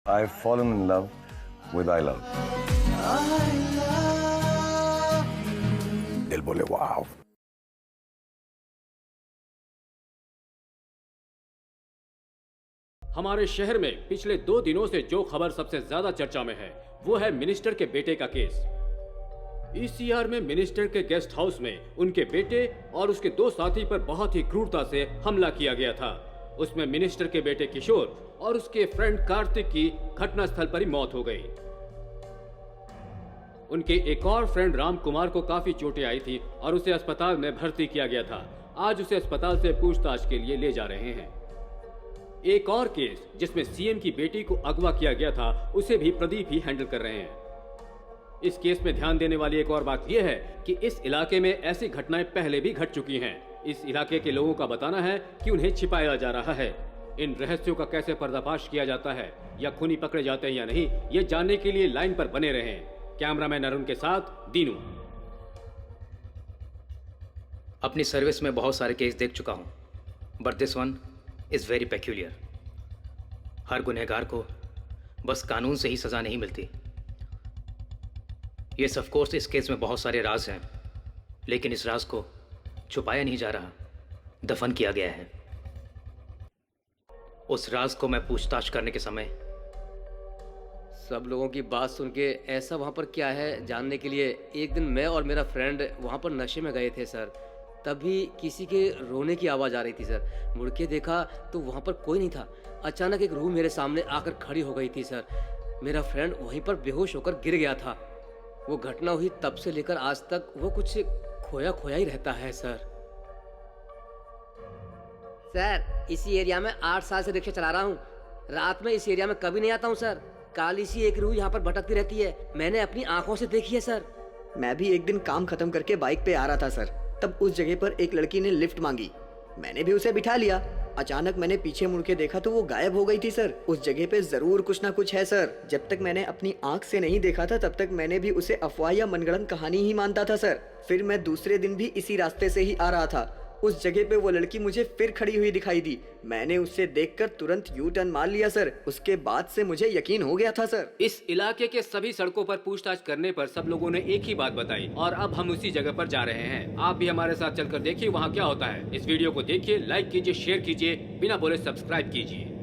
I've fallen in love with I love. दिल बोले वाव. हमारे शहर में पिछले 2 दिनों से जो खबर सबसे ज्यादा चर्चा में है वो है मिनिस्टर के बेटे का केस। ईसीआर में मिनिस्टर के गेस्ट हाउस में उनके बेटे और उसके 2 साथी पर बहुत ही क्रूरता से हमला किया गया था। उसमें मिनिस्टर के बेटे किशोर और उसके फ्रेंड कार्तिक की घटनास्थल पर ही मौत हो गई। उनके एक और फ्रेंड राम कुमार को काफी चोटें आई थी और उसे अस्पताल में भर्ती किया गया था। आज उसे अस्पताल से पूछताछ के लिए ले जा रहे हैं। एक और केस जिसमें सीएम की बेटी को अगवा किया गया था उसे भी प्रदीप ही हैंडल कर रहे हैं। इस केस में ध्यान देने वाली एक और बात यह है कि इस इलाके में ऐसी घटनाएं पहले भी घट चुकी हैं। इस इलाके के लोगों का बताना है कि उन्हें छिपाया जा रहा है। इन रहस्यों का कैसे पर्दाफाश किया जाता है या खूनी पकड़े जाते हैं या नहीं, ये जानने के लिए लाइन पर बने रहें। कैमरामैन अरुण के साथ दीनू। अपनी सर्विस में बहुत सारे केस देख चुका हूं, but this one is very peculiar. हर गुनहगार को बस कानून से ही सजा नहीं मिलती। यस, ऑफ कोर्स इस केस में बहुत सारे राज हैं, लेकिन इस राज को छुपाया नहीं जा रहा, दफन किया गया है। उस राज को मैं पूछताछ करने के समय सब लोगों की बात सुन के ऐसा वहाँ पर क्या है जानने के लिए एक दिन मैं और मेरा फ्रेंड वहाँ पर नशे में गए थे सर। तभी किसी के रोने की आवाज़ आ रही थी सर। मुड़ के देखा तो वहाँ पर कोई नहीं था। अचानक एक रूह मेरे सामने आकर खड़ी हो गई थी सर। मेरा फ्रेंड वहीं पर बेहोश होकर गिर गया था। वो घटना हुई तब से लेकर आज तक वो कुछ खोया खोया ही रहता है सर। सर, इसी एरिया में 8 साल से रिक्शा चला रहा हूँ। रात में इस एरिया में कभी नहीं आता हूँ सर। काली सी एक रूह यहाँ पर भटकती रहती है, मैंने अपनी आंखों से देखी है सर। मैं भी एक दिन काम खत्म करके बाइक पे आ रहा था सर, तब उस जगह पर एक लड़की ने लिफ्ट मांगी। मैंने भी उसे बिठा लिया। अचानक मैंने पीछे मुड़ के देखा तो वो गायब हो गई थी सर। उस जगह पे जरूर कुछ ना कुछ है सर। जब तक मैंने अपनी आंख से नहीं देखा था तब तक मैंने भी उसे अफवाह या मनगढ़ंत कहानी ही मानता था सर। फिर मैं दूसरे दिन भी इसी रास्ते से ही आ रहा था। उस जगह पे वो लड़की मुझे फिर खड़ी हुई दिखाई दी। मैंने उसे देखकर तुरंत यू टर्न मार लिया सर। उसके बाद से मुझे यकीन हो गया था सर। इस इलाके के सभी सड़कों पर पूछताछ करने पर सब लोगों ने एक ही बात बताई और अब हम उसी जगह पर जा रहे हैं। आप भी हमारे साथ चलकर देखिए वहाँ क्या होता है। इस वीडियो को देखिए, लाइक कीजिए, शेयर कीजिए, बिना बोले सब्सक्राइब कीजिए।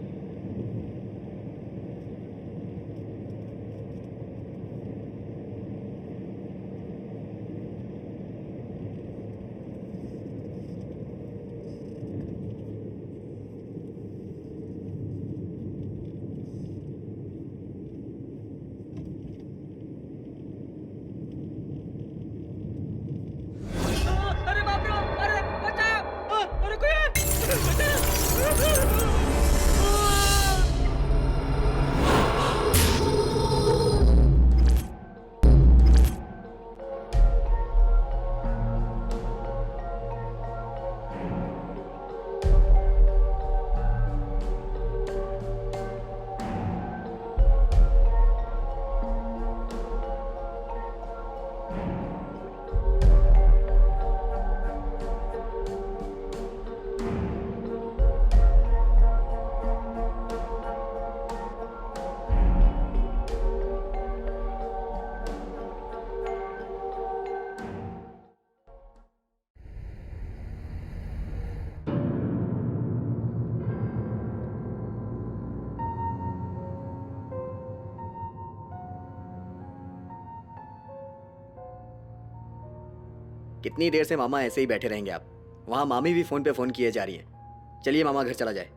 कितनी देर से मामा ऐसे ही बैठे रहेंगे आप? वहाँ मामी भी फोन पे फोन किए जा रही है। चलिए मामा घर चला जाए।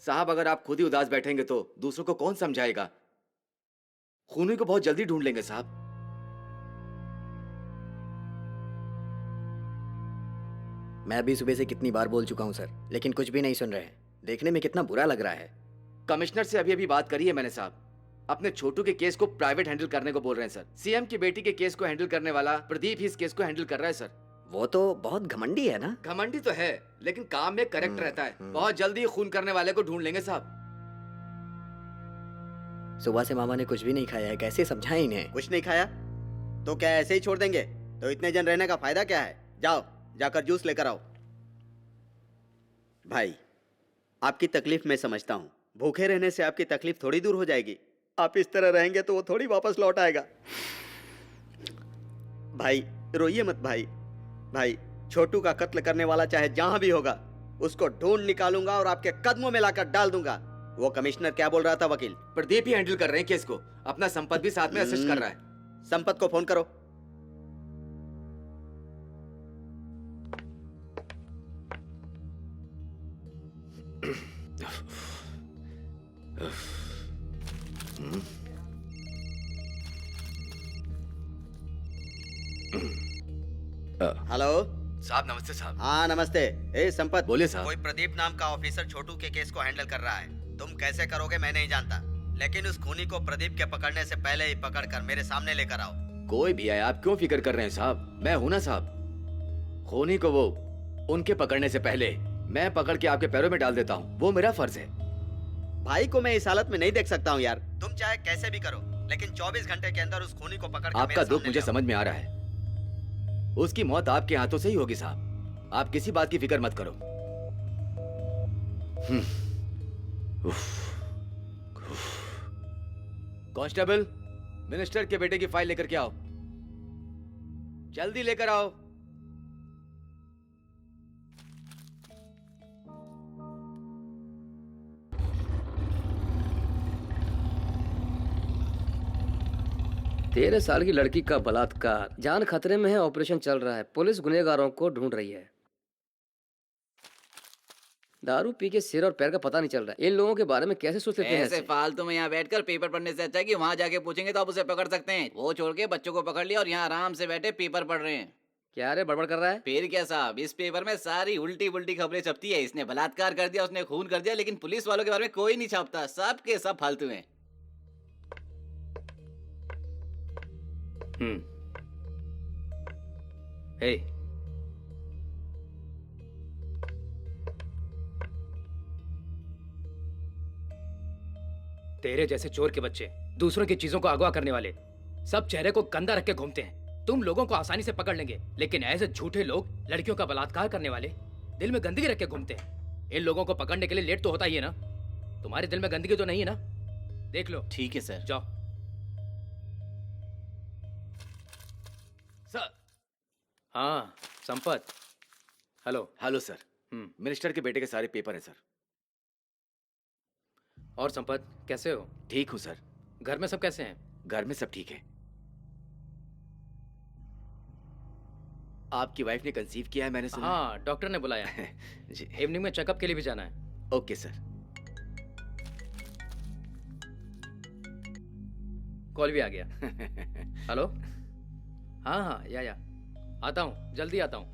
साहब, अगर आप खुद ही उदास बैठेंगे तो दूसरों को कौन समझाएगा? खूनी को बहुत जल्दी ढूंढ लेंगे साहब। मैं अभी सुबह से कितनी बार बोल चुका हूँ सर, लेकिन कुछ भी नहीं सुन रहे हैं। देखने में कितना बुरा लग रहा है। कमिश्नर से अभी बात करी है मैंने साहब। अपने छोटू के केस को प्राइवेट हैंडल करने को बोल रहे हैं सर। सीएम की बेटी के केस को हैंडल करने वाला प्रदीप ही इस केस को हैंडल कर रहा है सर। वो तो बहुत घमंडी है ना? घमंडी तो है, लेकिन काम में करेक्ट रहता है। बहुत जल्दी खून करने वाले को ढूंढ लेंगे साहब। सुबह से मामा ने कुछ भी नहीं खाया है, कैसे समझाएं इन्हें? कुछ नहीं खाया तो क्या ऐसे ही छोड़ देंगे? तो इतने जन रहने का फायदा क्या है? जाओ जाकर जूस लेकर आओ। भाई, आपकी तकलीफ मैं समझता हूँ। भूखे रहने से आपकी तकलीफ थोड़ी दूर हो जाएगी। आप इस तरह रहेंगे तो वो थोड़ी वापस लौट आएगा। भाई रोइए मत भाई। भाई, छोटू का कत्ल करने वाला चाहे जहां भी होगा, उसको ढूंढ निकालूंगा और आपके कदमों में लाकर डाल दूंगा। वो कमिश्नर क्या बोल रहा था वकील? प्रदीप ही हैंडल कर रहे हैं केस को, अपना संपत भी साथ में असिस्ट कर रहा है। संपत को फोन करो। हेलो साहब नमस्ते साहब। हाँ नमस्ते। ए संपत, बोलिए साहब। कोई प्रदीप नाम का ऑफिसर छोटू के केस को हैंडल कर रहा है। तुम कैसे करोगे मैं नहीं जानता, लेकिन उस खूनी को प्रदीप के पकड़ने से पहले ही पकड़कर मेरे सामने लेकर आओ। कोई भी आए, आप क्यों फिक्र कर रहे हैं साहब? मैं हूं ना साहब। खूनी को वो उनके पकड़ने से पहले मैं पकड़ के आपके पैरों में डाल देता हूँ, वो मेरा फर्ज है। भाई को मैं इस हालत में नहीं देख सकता हूँ यार। तुम चाहे कैसे भी करो, लेकिन 24 घंटे के अंदर उस खूनी को पकड़ आपका दुख मुझे समझ में आ रहा है। उसकी मौत आपके हाथों से ही होगी साहब, आप किसी बात की फिक्र मत करो। कांस्टेबल, मिनिस्टर के बेटे की फाइल लेकर के आओ, जल्दी लेकर आओ। तेरह साल की लड़की का बलात्कार, जान खतरे में है, ऑपरेशन चल रहा है, पुलिस गुनहगारों को ढूंढ रही है। दारू पी के सिर और पैर का पता नहीं चल रहा है। इन लोगों के बारे में कैसे सोच लेते हैं ऐसे ऐसे? फालतू में यहाँ बैठकर पेपर पढ़ने से अच्छा है कि वहाँ जाके पूछेंगे तो आप उसे पकड़ सकते हैं। वो छोड़ के बच्चों को पकड़ लिया और यहाँ आराम से बैठे पेपर पढ़ रहे हैं। क्या रे बड़बड़ कर रहा है? फिर क्या साहब, इस पेपर में सारी उल्टी पुल्टी खबरें छपती है। इसने बलात्कार कर दिया, उसने खून कर दिया, लेकिन पुलिस वालों के बारे में कोई नहीं छापता। सब के सब फालतू हैं। हे, तेरे जैसे चोर के बच्चे, दूसरों की चीजों को अगवा करने वाले, सब चेहरे को गंदा रख के घूमते हैं। तुम लोगों को आसानी से पकड़ लेंगे, लेकिन ऐसे झूठे लोग, लड़कियों का बलात्कार करने वाले, दिल में गंदगी रख के घूमते हैं। इन लोगों को पकड़ने के लिए लेट तो होता ही है ना। तुम्हारे दिल में गंदगी तो नहीं है ना? देख लो। ठीक है सर। जाओ। सर। हाँ Sampat, hello. Hello sir. Minister के बेटे के सारे पेपर हैं सर। और संपत कैसे हो? ठीक हूँ सर। घर में सब कैसे हैं? घर में सब ठीक है। आपकी वाइफ ने कंसीव किया है मैंने सुना। हाँ, डॉक्टर ने बुलाया है। जी। इवनिंग में चेकअप के लिए भी जाना है। Okay sir. कॉल भी आ गया। हेलो। हाँ हाँ, या आता हूँ, जल्दी आता हूँ।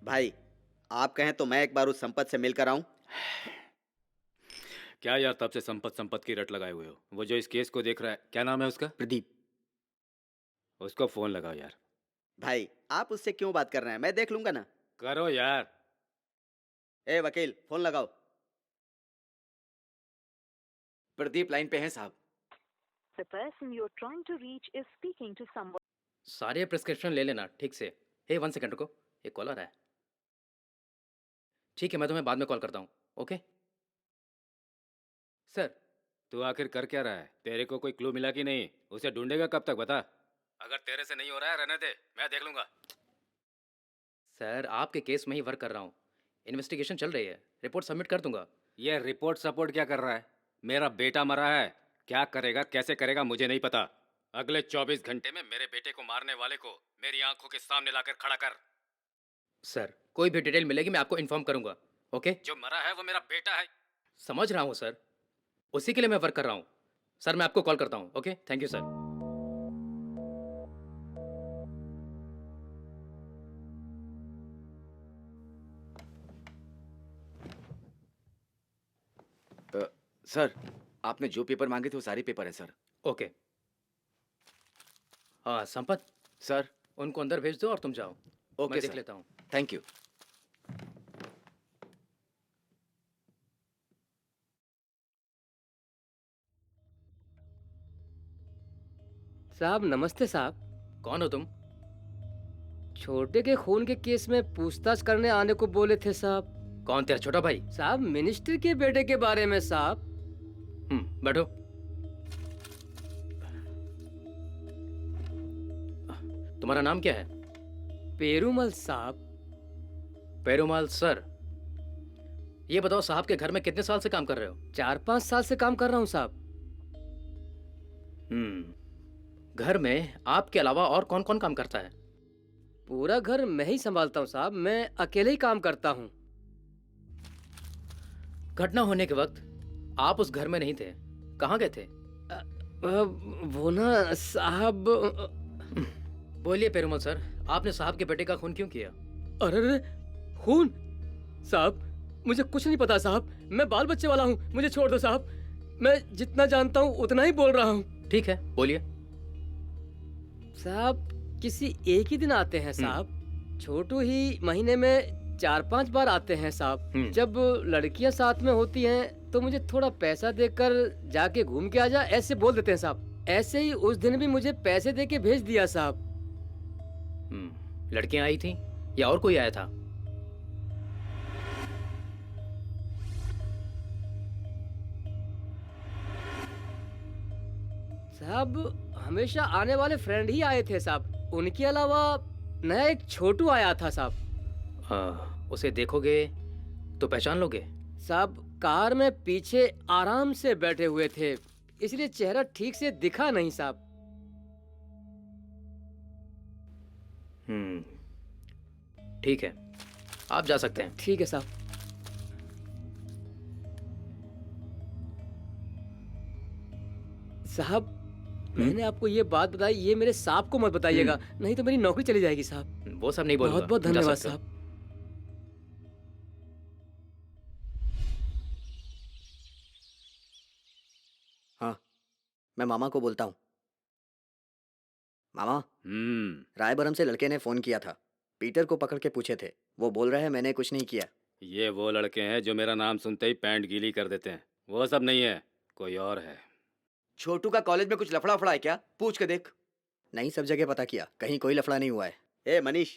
भाई, आप कहें तो मैं एक बार उस संपत से मिलकर आऊं। क्या यार, तब से संपत की रट लगाए हुए हो। वो जो इस केस को देख रहा है, क्या नाम है उसका? प्रदीप। उसको फोन लगाओ यार। भाई, आप उससे क्यों बात कर रहे हैं? मैं देख लूंगा ना। करो यार। ए वकील, फोन लगाओ। प्रदीप लाइन पे हैं साहब। The person you're trying to reach is speaking to someone. सारे प्रिस्क्रिप्शन ले लेना ठीक से। हे 1 सेकंड रुको, एक कॉल आ रहा है। ठीक है, मैं तुम्हें बाद में कॉल करता हूँ। Okay sir. तू आखिर कर क्या रहा है? तेरे को कोई क्लू मिला कि नहीं? उसे ढूंढेगा कब तक बता? अगर तेरे से नहीं हो रहा है, रहने दे, मैं देख लूंगा। सर, आपके केस में ही वर्क कर रहा हूँ। इन्वेस्टिगेशन चल रही है, रिपोर्ट सबमिट कर दूंगा। ये रिपोर्ट सपोर्ट क्या कर रहा है? मेरा बेटा मरा है, क्या करेगा कैसे करेगा मुझे नहीं पता। अगले 24 घंटे में मेरे बेटे को मारने वाले को मेरी आंखों के सामने लाकर खड़ा कर। सर, कोई भी डिटेल मिलेगी मैं आपको इन्फॉर्म करूंगा। ओके? जो मरा है वो मेरा बेटा है। समझ रहा हूँ सर, उसी के लिए मैं वर्क कर रहा हूँ। सर, मैं आपको कॉल करता हूँ। Okay, thank you sir. Sir, आपने जो पेपर मांगे थे वो सारे पेपर हैं सर। ओके। हाँ संपत, सर उनको अंदर भेज दो और तुम जाओ। ओके मैं देख सर। लेता हूँ। Thank you. साहब नमस्ते साहब। कौन हो तुम? छोटे के खून के केस में पूछताछ करने आने को बोले थे साहब। कौन तेरा छोटा भाई? साहब मिनिस्टर के बेटे के बारे में साहब। बैठो। तुम्हारा नाम क्या है? पेरूमल साहब। पेरुमाल सर। ये बताओ, साहब के घर में कितने साल से काम कर रहे हो? 4-5 साल से काम कर रहा हूँ साहब। घर में आपके अलावा और कौन कौन काम करता है? पूरा घर मैं ही संभालता हूँ साहब, मैं अकेले ही काम करता हूँ। घटना होने के वक्त आप उस घर में नहीं थे, कहाँ गए थे? वो ना साहब। बोलिए पेरुमल सर, आपने साहब के बेटे का खून क्यों किया? अरे खून? साहब मुझे कुछ नहीं पता साहब, मैं बाल बच्चे वाला हूँ, मुझे छोड़ दो साहब। मैं जितना जानता हूँ उतना ही बोल रहा हूँ। ठीक है, बोलिए। साहब किसी एक ही दिन आते हैं साहब। छोटू ही महीने में 4-5 बार आते हैं साहब। जब लड़कियां साथ में होती हैं तो मुझे थोड़ा पैसा देकर जाके घूम के आ जा, ऐसे बोल देते हैं साहब। ऐसे ही उस दिन भी मुझे पैसे देके भेज दिया साहब। लड़कियां आई थी या और कोई आया था? साहब हमेशा आने वाले फ्रेंड ही आए थे साहब, उनके अलावा नया एक छोटू आया था साहब। उसे देखोगे तो पहचान लोगे? साहब कार में पीछे आराम से बैठे हुए थे, इसलिए चेहरा ठीक से दिखा नहीं साहब। ठीक है, आप जा सकते हैं। ठीक है साहब। साहब मैंने आपको ये बात बताई, ये मेरे साहब को मत बताइएगा, नहीं तो मेरी नौकरी चली जाएगी साहब। वो सब नहीं बोलूंगा। बहुत बहुत जा धन्यवाद सकते हो। साहब। हाँ, मैं मामा को बोलता हूँ। मामा, रायबरम से लड़के ने फोन किया था, पीटर को पकड़ के पूछे थे। वो बोल रहा है मैंने कुछ नहीं किया। ये वो लड़के हैं जो मेरा नाम सुनते ही पैंट गीली कर देते हैं। वो सब नहीं है, कोई और है। छोटू का कॉलेज में कुछ लफड़ा फड़ा है क्या? पूछ के देख। नहीं, सब जगह पता किया, कहीं कोई लफड़ा नहीं हुआ है। ए मनीष,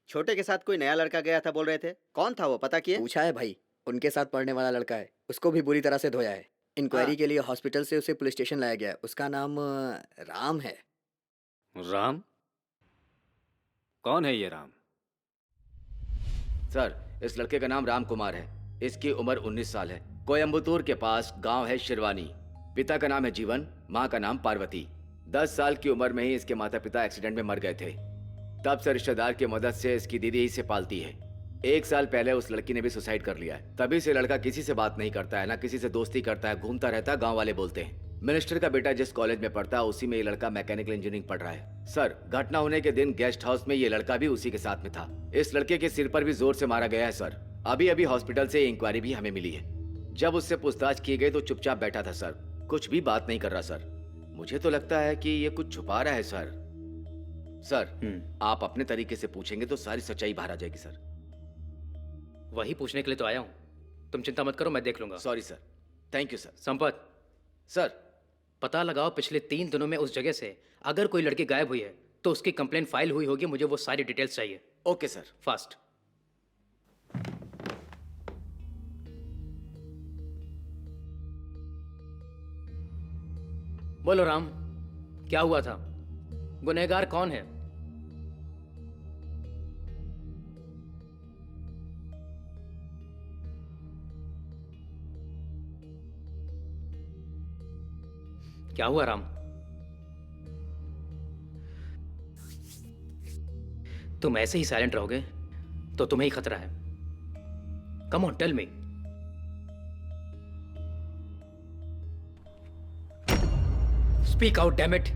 छोटे के साथ कोई नया लड़का गया था बोल रहे थे, कौन था वो पता किए? पूछा है भाई, उनके साथ पढ़ने वाला लड़का है, उसको भी बुरी तरह से धोया है। इंक्वायरी के लिए हॉस्पिटल से उसे पुलिस स्टेशन लाया गया है। उसका नाम राम है। राम? कौन है ये राम? सर, इस लड़के का नाम राम कुमार है। इसकी उम्र 19 साल है। कोयम्बतूर के पास गांव है शिरवानी। पिता का नाम है जीवन, माँ का नाम पार्वती। 10 साल की उम्र में ही इसके माता पिता एक्सीडेंट में मर गए थे। तब से रिश्तेदार की मदद से इसकी दीदी ही से पालती है। 1 साल पहले उस लड़की ने भी सुसाइड कर लिया है। तभी से लड़का किसी से बात नहीं करता है, ना किसी से दोस्ती करता है, घूमता रहता है। गांव वाले बोलते हैं मिनिस्टर का बेटा जिस कॉलेज में पढ़ता है उसी में ये लड़का मैकेनिकल इंजीनियरिंग पढ़ रहा है। सर, घटना होने के दिन गेस्ट हाउस में ये लड़का भी उसी के साथ में था। इस लड़के के सिर पर भी जोर से मारा गया है सर। अभी अभी हॉस्पिटल से इंक्वायरी भी हमें मिली है। जब उससे पूछताछ की गई तो चुपचाप बैठा था सर, कुछ भी बात नहीं कर रहा सर। मुझे तो लगता है कि ये कुछ छुपा रहा है सर। सर, आप अपने तरीके से पूछेंगे तो सारी सच्चाई बाहर आ जाएगी सर। वही पूछने के लिए तो आया हूँ। तुम चिंता मत करो, मैं देख लूंगा। Sorry sir. Thank you sir. Sampat, sir, पता लगाओ पिछले 3 दिनों में उस जगह से अगर कोई लड़की गायब हुई है तो उसकी कंप्लेंट फाइल हुई होगी। मुझे वो सारी डिटेल्स चाहिए। Okay sir. फास्ट। बोलो राम, क्या हुआ था? गुनहगार कौन है? क्या हुआ राम? तुम ऐसे ही साइलेंट रहोगे तो तुम्हें ही खतरा है। Come on, tell me. Speak out, damn it.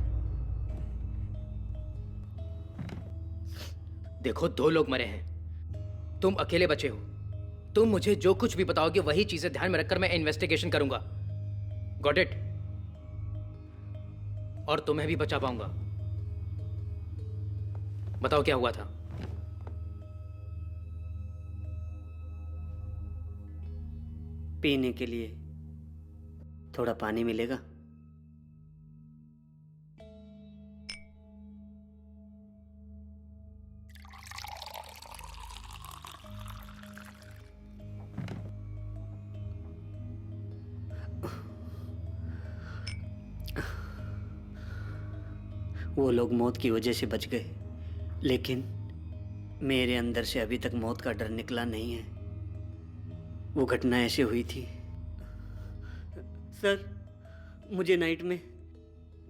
देखो, 2 लोग मरे हैं, तुम अकेले बचे हो। तुम मुझे जो कुछ भी बताओगे वही चीजें ध्यान में रखकर मैं इन्वेस्टिगेशन करूंगा। Got it? और तुम्हें भी बचा पाऊंगा। बताओ क्या हुआ था? पीने के लिए थोड़ा पानी मिलेगा? वो लोग मौत की वजह से बच गए, लेकिन मेरे अंदर से अभी तक मौत का डर निकला नहीं है। वो घटना ऐसे हुई थी सर, मुझे नाइट में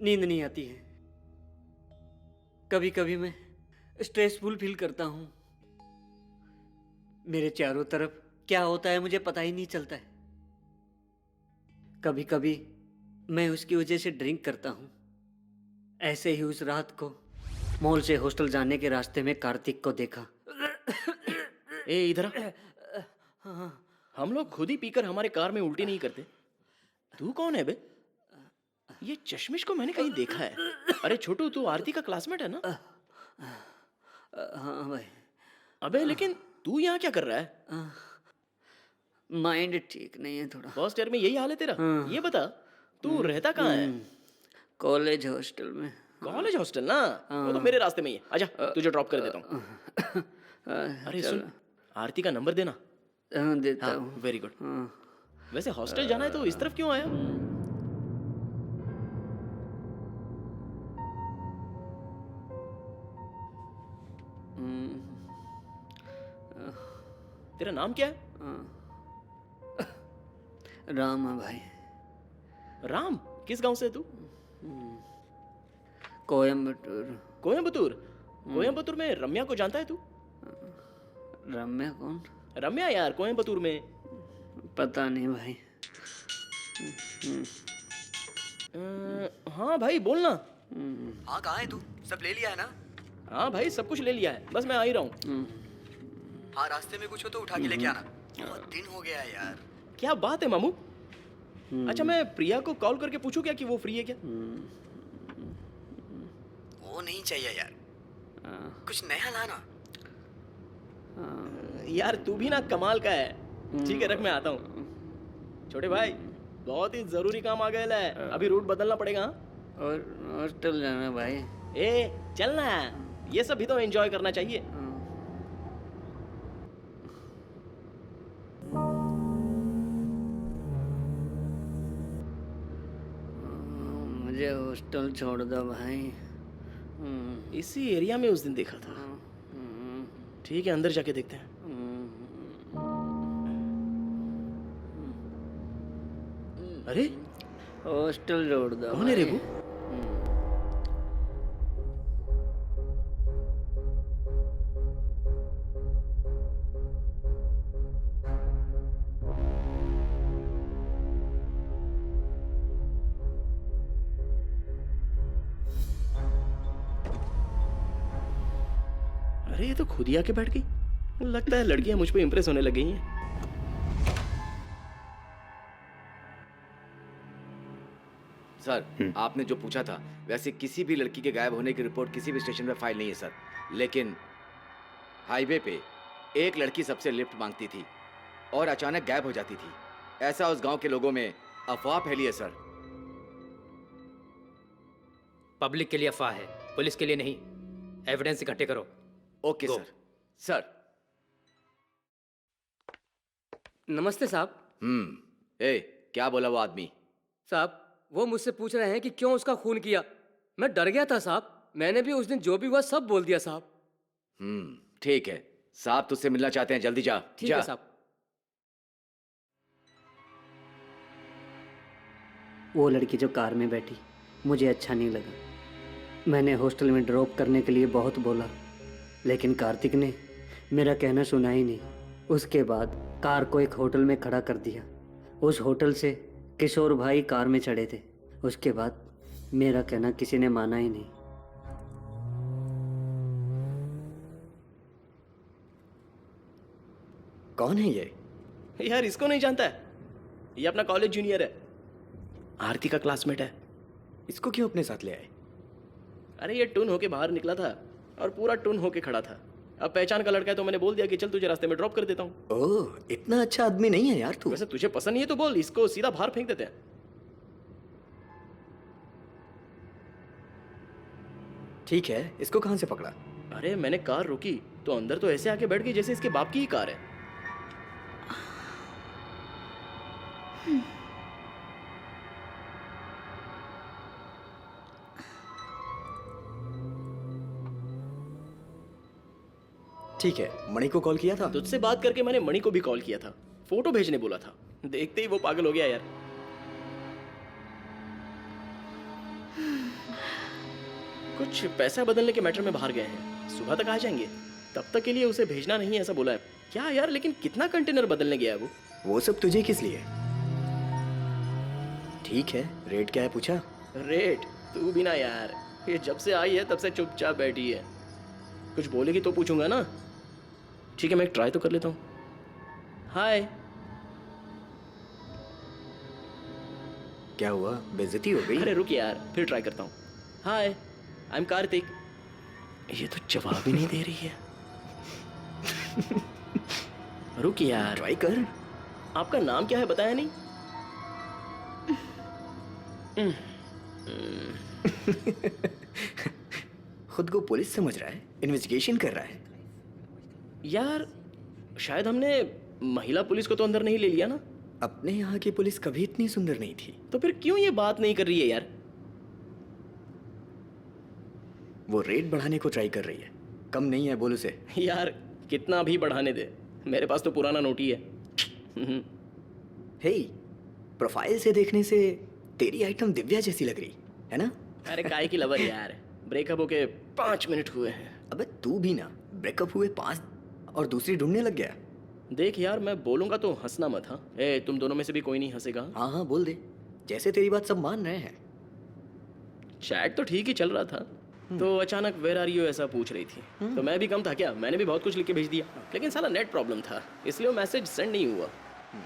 नींद नहीं आती है। कभी कभी मैं स्ट्रेसफुल फील करता हूँ। मेरे चारों तरफ क्या होता है मुझे पता ही नहीं चलता है। कभी कभी मैं उसकी वजह से ड्रिंक करता हूँ। ऐसे ही उस रात को मॉल से हॉस्टल जाने के रास्ते में कार्तिक को देखा। ए इधर आ। हम लोग खुद ही पीकर हमारे कार में उल्टी नहीं करते। तू कौन है बे? ये चश्मिश को मैंने कहीं देखा है। अरे छोटू, तू आरती का क्लासमेट है ना? हाँ भाई। अबे लेकिन तू यहाँ क्या कर रहा है? माइंड ठीक नहीं है थोड़ा। फर्स्ट ईयर में यही हाल है तेरा? ये बता, तू रहता कहाँ है? कॉलेज हॉस्टल में। कॉलेज हॉस्टल ना? वो तो मेरे रास्ते में ही है। आजा, तुझे ड्रॉप कर देता हूँ। अरे सुन, आरती का नंबर देना। देता हूँ। हाँ, वेरी गुड। वैसे हॉस्टल जाना है तो इस तरफ क्यों आया? तेरा नाम क्या है? राम है भाई। राम? किस गांव से है तू? कोयम्बटूर। कोयम्बतूर? कोयम्बतूर में रम्या को जानता है तू? रम्या कौन? रम्या यार, कोयम्बतूर में। पता नहीं भाई। हाँ भाई बोलना। हाँ कहाँ है तू? सब ले लिया है ना? हाँ भाई सब कुछ ले लिया है, बस मैं आ ही रहा हूँ। हाँ रास्ते में कुछ हो तो उठा के लेके आना। बहुत दिन हो गया है यार। क्या बात है मामू? अच्छा मैं प्रिया को कॉल करके पूछूं क्या कि वो फ्री है क्या? वो नहीं चाहिए यार, कुछ नया लाना। यार तू भी ना कमाल का है। ठीक है रख, मैं आता हूँ। छोटे भाई बहुत ही जरूरी काम आ गया है, अभी रूट बदलना पड़ेगा। और हॉस्टल जाना भाई। ए चल ना, ये सब भी तो एंजॉय करना चाहिए। मुझे हॉस्टल छोड़ दो भाई। इसी एरिया में उस दिन देखा था। ठीक है अंदर जाके देखते हैं। अरे हॉस्टल छोड़ दो। कौन है रे वो? अरे ये तो खुद ही आके बैठ गई। लगता है लड़कियां मुझ पे इंप्रेस होने लग गई हैं। सर आपने जो पूछा था वैसे किसी भी लड़की के गायब होने की रिपोर्ट किसी भी स्टेशन में फाइल नहीं है सर। लेकिन हाईवे पे एक लड़की सबसे लिफ्ट मांगती थी और अचानक गायब हो जाती थी। ऐसा उस गांव के लोगों में अफवाह फैली है सर। पब्लिक के लिए अफवाह है, पुलिस के लिए नहीं। एविडेंस इकट्ठे करो। Okay sir. सर नमस्ते साहब। ए क्या बोला वो आदमी? साहब वो मुझसे पूछ रहे हैं कि क्यों उसका खून किया। मैं डर गया था साहब, मैंने भी उस दिन जो भी हुआ सब बोल दिया साहब। ठीक है साहब तुझसे मिलना चाहते हैं, जल्दी जा। ठीक जा। है साहब। वो लड़की जो कार में बैठी मुझे अच्छा नहीं लगा। मैंने हॉस्टल में ड्रॉप करने के लिए बहुत बोला, लेकिन कार्तिक ने मेरा कहना सुना ही नहीं। उसके बाद कार को एक होटल में खड़ा कर दिया। उस होटल से किशोर भाई कार में चढ़े थे। उसके बाद मेरा कहना किसी ने माना ही नहीं। कौन है ये? यार इसको नहीं जानता है? ये अपना कॉलेज जूनियर है, आरती का क्लासमेट है। इसको क्यों अपने साथ ले आए? अरे ये टून होके बाहर निकला था और पूरा टून होके खड़ा था। अब पहचान का लड़का है तो मैंने बोल दिया कि चल तुझे रास्ते में ड्रॉप कर देता हूँ। ओह इतना अच्छा आदमी नहीं है यार तू। वैसे तुझे पसंद नहीं है तो बोल, इसको सीधा बाहर फेंक देते हैं। ठीक है, इसको कहाँ से पकड़ा? अरे मैंने कार रोकी तो अंदर तो ऐसे आके बैठ गई जैसे इसके बाप की ही कार है। ठीक है, मणि को कॉल किया था? तुझसे बात करके मैंने मणि को भी कॉल किया था, फोटो भेजने बोला था, देखते ही वो पागल हो गया यार। कुछ पैसा बदलने के मैटर में बाहर गए हैं, सुबह तक आ जाएंगे, तब तक के लिए उसे भेजना नहीं है ऐसा बोला है। क्या यार, लेकिन कितना कंटेनर बदलने गया है वो सब तुझे किस लिए? ठीक है, रेट क्या है पूछा? रेट? तू भी ना यार, ये जब से आई है तब से चुपचाप बैठी है, कुछ बोलेगी तो पूछूंगा ना। ठीक है, मैं एक ट्राई तो कर लेता हूँ। हाय। क्या हुआ, बेइज्जती हो गई? अरे रुक यार, फिर ट्राई करता हूँ। हाय, आई एम कार्तिक। ये तो जवाब ही नहीं दे रही है। रुक यार, ट्राई कर। आपका नाम क्या है बताया नहीं? खुद को पुलिस समझ रहा है, इन्वेस्टिगेशन कर रहा है। यार शायद हमने महिला पुलिस को तो अंदर नहीं ले लिया ना? अपने यहाँ की पुलिस कभी इतनी सुंदर नहीं थी। तो फिर क्यों ये बात नहीं कर रही है यार? वो रेट बढ़ाने को ट्राई कर रही है, कम नहीं है, बोल उसे। यार कितना भी बढ़ाने दे, मेरे पास तो पुराना नोट ही है। हे, प्रोफाइल से देखने से तेरी आइटम दिव्या जैसी लग रही है ना? अरे काय की लवर यार, ब्रेकअप होके 5 मिनट हुए हैं। अबे तू भी ना, ब्रेकअप हुए 5 और दूसरी ढूंढने लग गया। देख यार, मैं बोलूंगा तो हंसना मत। हाँ, ए तुम दोनों में से भी कोई नहीं हंसेगा। हाँ हाँ बोल दे, जैसे तेरी बात सब मान रहे हैं। चैट तो ठीक ही चल रहा था, तो अचानक वेयर आर यू ऐसा पूछ रही थी, तो मैं भी कम था क्या? मैंने भी बहुत कुछ लिख के भेज दिया, लेकिन साला नेट प्रॉब्लम था, इसलिए वो मैसेज सेंड नहीं हुआ।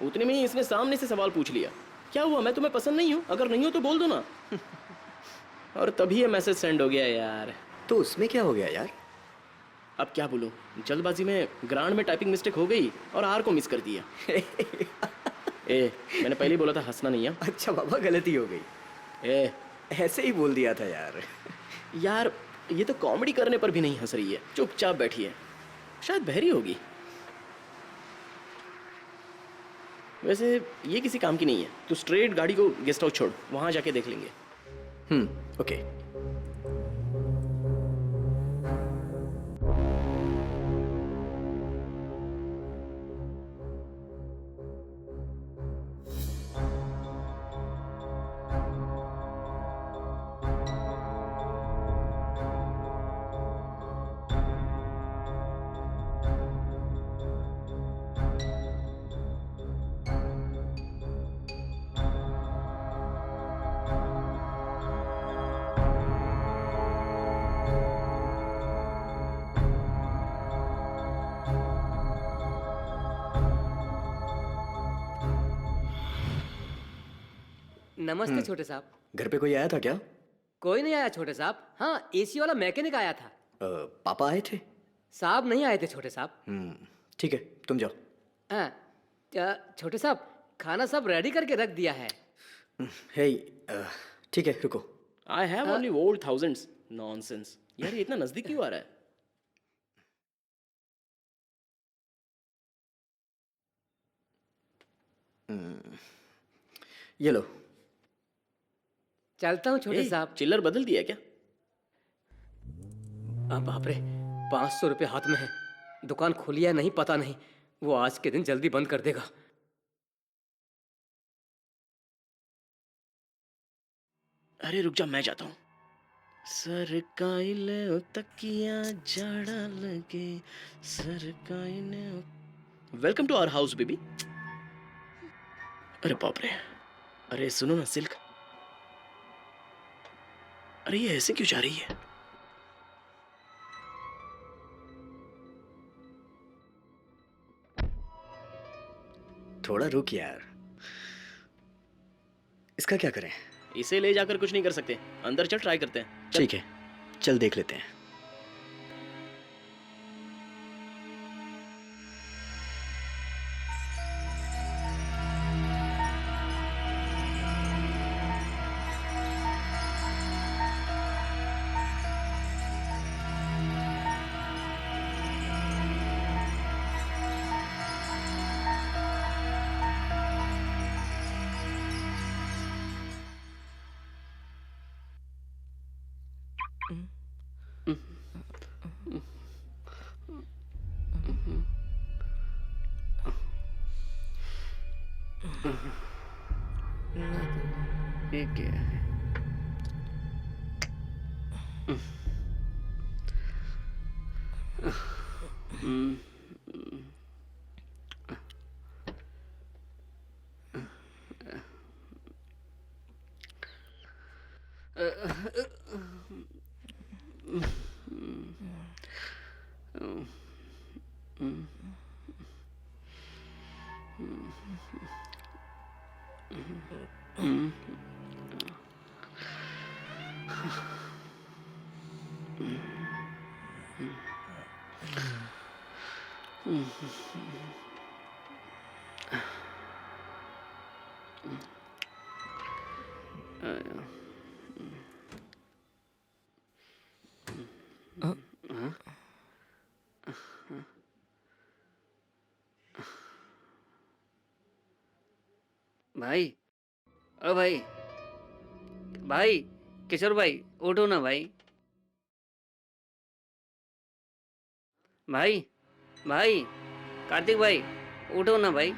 उतने में ही इसने सामने से सवाल पूछ लिया, क्या हुआ, मैं तुम्हें पसंद नहीं हूँ? अगर नहीं हो तो बोल दो ना। और तभी ये मैसेज सेंड हो गया यार। तो उसमें क्या हो गया यार? अब क्या बोलूं, जल्दबाजी में ग्रांड में टाइपिंग मिस्टेक हो गई और आर को मिस कर दिया। ए, मैंने पहले ही बोला था हंसना नहीं है। अच्छा बाबा, गलती हो गई। ए, ऐसे ही बोल दिया था यार। यार ये तो कॉमेडी करने पर भी नहीं हंस रही है, चुपचाप बैठी है, शायद बहरी होगी। वैसे ये किसी काम की नहीं है, तू स्ट्रेट गाड़ी को गेस्ट हाउस छोड़, वहां जाके देख लेंगे। ओके। नमस्ते छोटे साहब। घर पे कोई आया था क्या? कोई नहीं आया छोटे साहब। हाँ, एसी वाला मैकेनिक आया था। पापा आए थे? साहब नहीं आए थे छोटे साहब। ठीक है, तुम जाओ। हाँ, छोटे साहब खाना सब रेडी करके रख दिया है। हे, ठीक है, रुको। I have only old thousands. Nonsense यार, ये इतना नजदीक क्यों आ रहा है? ये लो। चलता हूँ छोटे साहब। चिल्लर बदल दिया क्या? बाप रे, 500 रुपये हाथ में है। दुकान खुली है नहीं पता नहीं, वो आज के दिन जल्दी बंद कर देगा। अरे रुक जा, मैं जाता हूँ। सरकाइले तकिया जाड़ा लगे, सरकाइले। Welcome to our house baby. अरे बाप रे, अरे सुनो ना सिल्क, अरे ये ऐसे क्यों जा रही है? थोड़ा रुक यार, इसका क्या करें? इसे ले जाकर कुछ नहीं कर सकते, अंदर चल, ट्राई करते हैं। ठीक है, चल देख लेते हैं। ये क्या है? भाई, ओ भाई, भाई, किशोर भाई, उठो ना भाई। भाई, भाई, कार्तिक भाई, उठो ना भाई।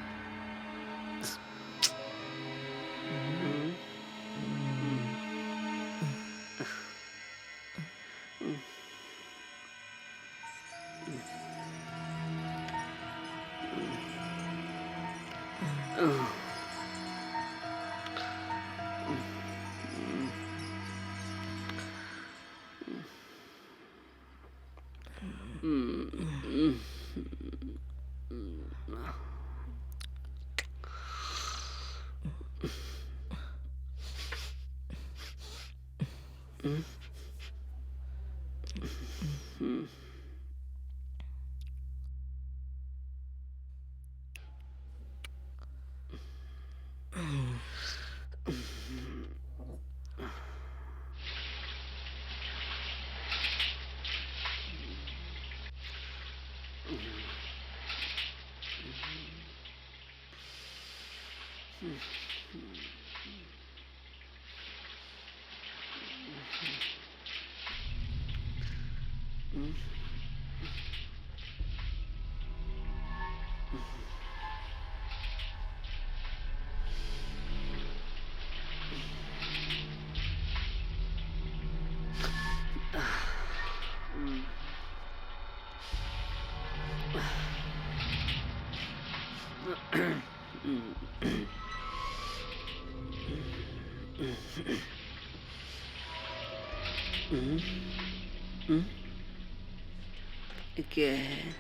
क्या है?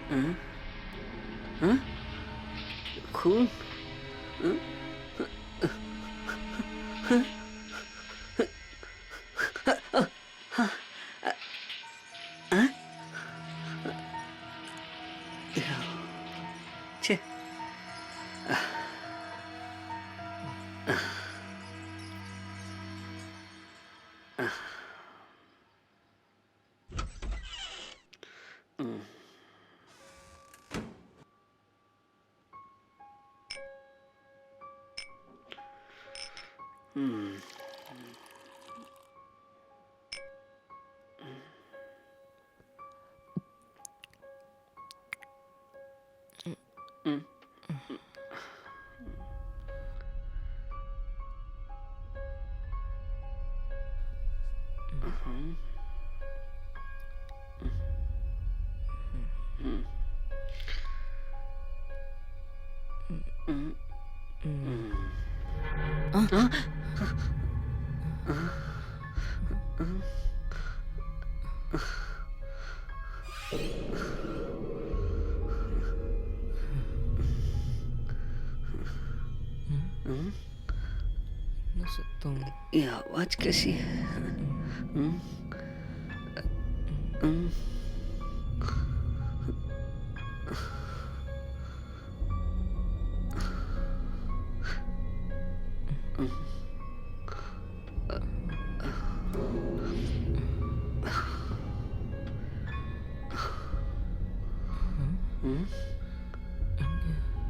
हाँ? हाँ? खून? हाँ? छे ये आवाज कैसी है?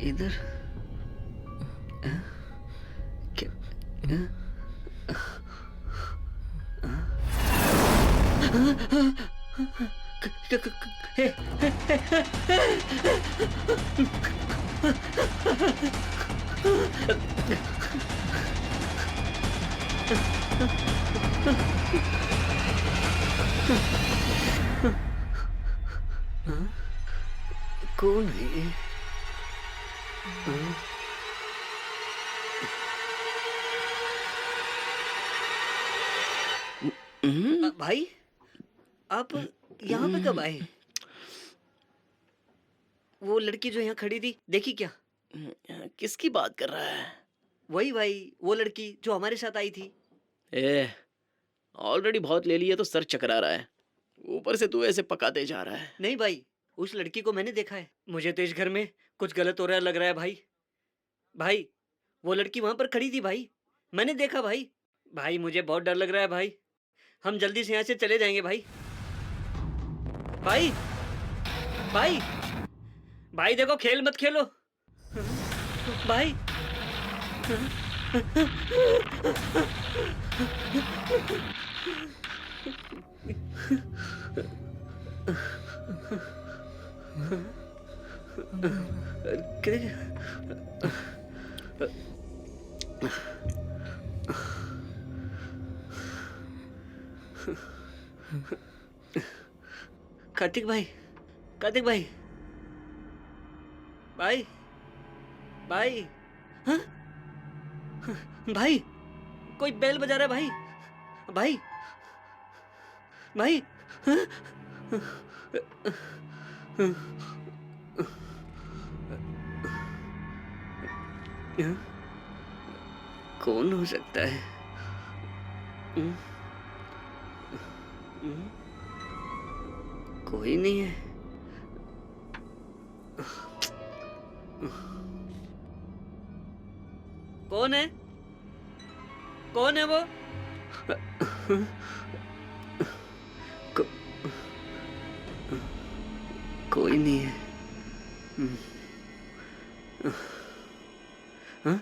इधर क्या? कौन है ये? भाई आप यहाँ पे कब आए? वो लड़की जो यहाँ खड़ी थी देखी क्या? किसकी बात कर रहा है? वही भाई, वो लड़की जो हमारे साथ आई थी। ऑलरेडी बहुत ले लिया तो सर चकरा रहा है, ऊपर से तू ऐसे पकाते जा रहा है। नहीं भाई, उस लड़की को मैंने देखा है। मुझे तो इस घर में कुछ गलत हो रहा लग रहा है भाई। भाई वो लड़की वहां पर खड़ी थी भाई, मैंने देखा भाई। भाई मुझे बहुत डर लग रहा है भाई, हम जल्दी से यहाँ से चले जाएंगे भाई। भाई भाई भाई देखो, खेल मत खेलो भाई। कार्तिक भाई, कार्तिक भाई, भाई भाई, हाँ? भाई कोई बेल बजा रहा है भाई। भाई भाई, हाँ? कौन हो सकता है? कोई नहीं है। कौन है? कौन है वो? कोई नहीं है। हाँ?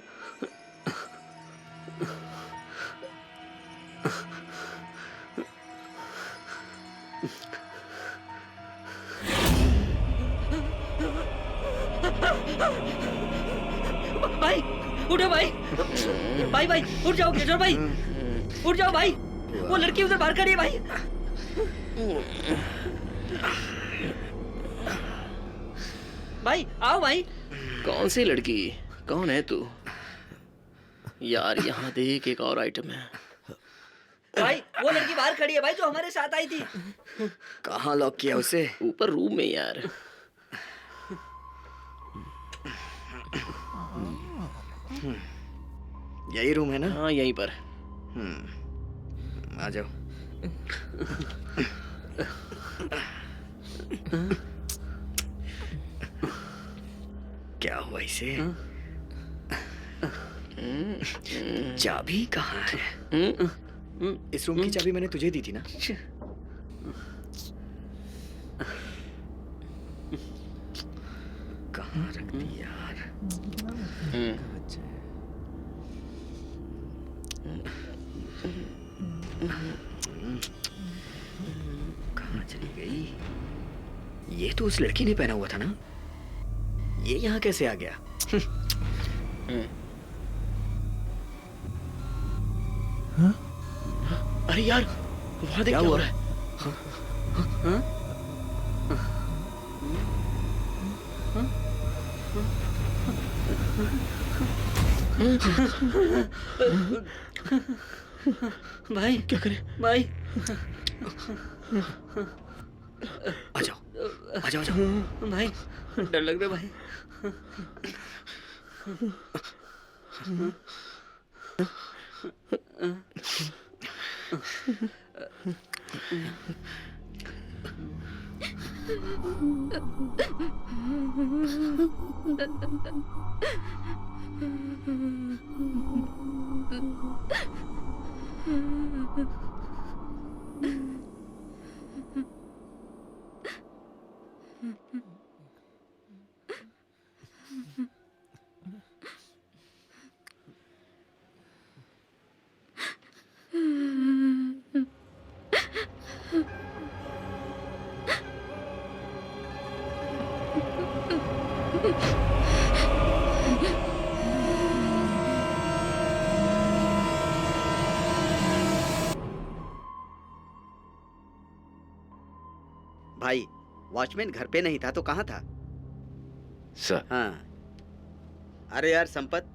भाई उठो भाई, भाई भाई उठ जाओ किशोर भाई, उठ जाओ भाई, वो लड़की उधर बाहर खड़ी है भाई। भाई आओ भाई। कौन सी लड़की? कौन है तू? यार यहाँ देख, एक और आइटम है। भाई वो लड़की बाहर खड़ी है भाई, जो हमारे साथ आई थी। कहाँ लॉक किया उसे? ऊपर रूम में यार। यही रूम है ना? हाँ यहीं पर। आ जाओ। क्या हुआ इसे? चाबी कहाँ है? इस रूम की चाबी मैंने तुझे दी थी ना? कहाँ रख दी यार? कहाँ चली गई? ये तो उस लड़की ने पहना हुआ था ना? ये यहाँ कैसे आ गया? अरे यार वहां देख, क्या हो रहा है? भाई क्या करें? भाई आ जाओ, आ जाओ, आ जाओ। भाई डर लग रहा है भाई। भाई वॉचमैन घर पे नहीं था तो कहाँ था? सर हाँ। अरे यार संपत,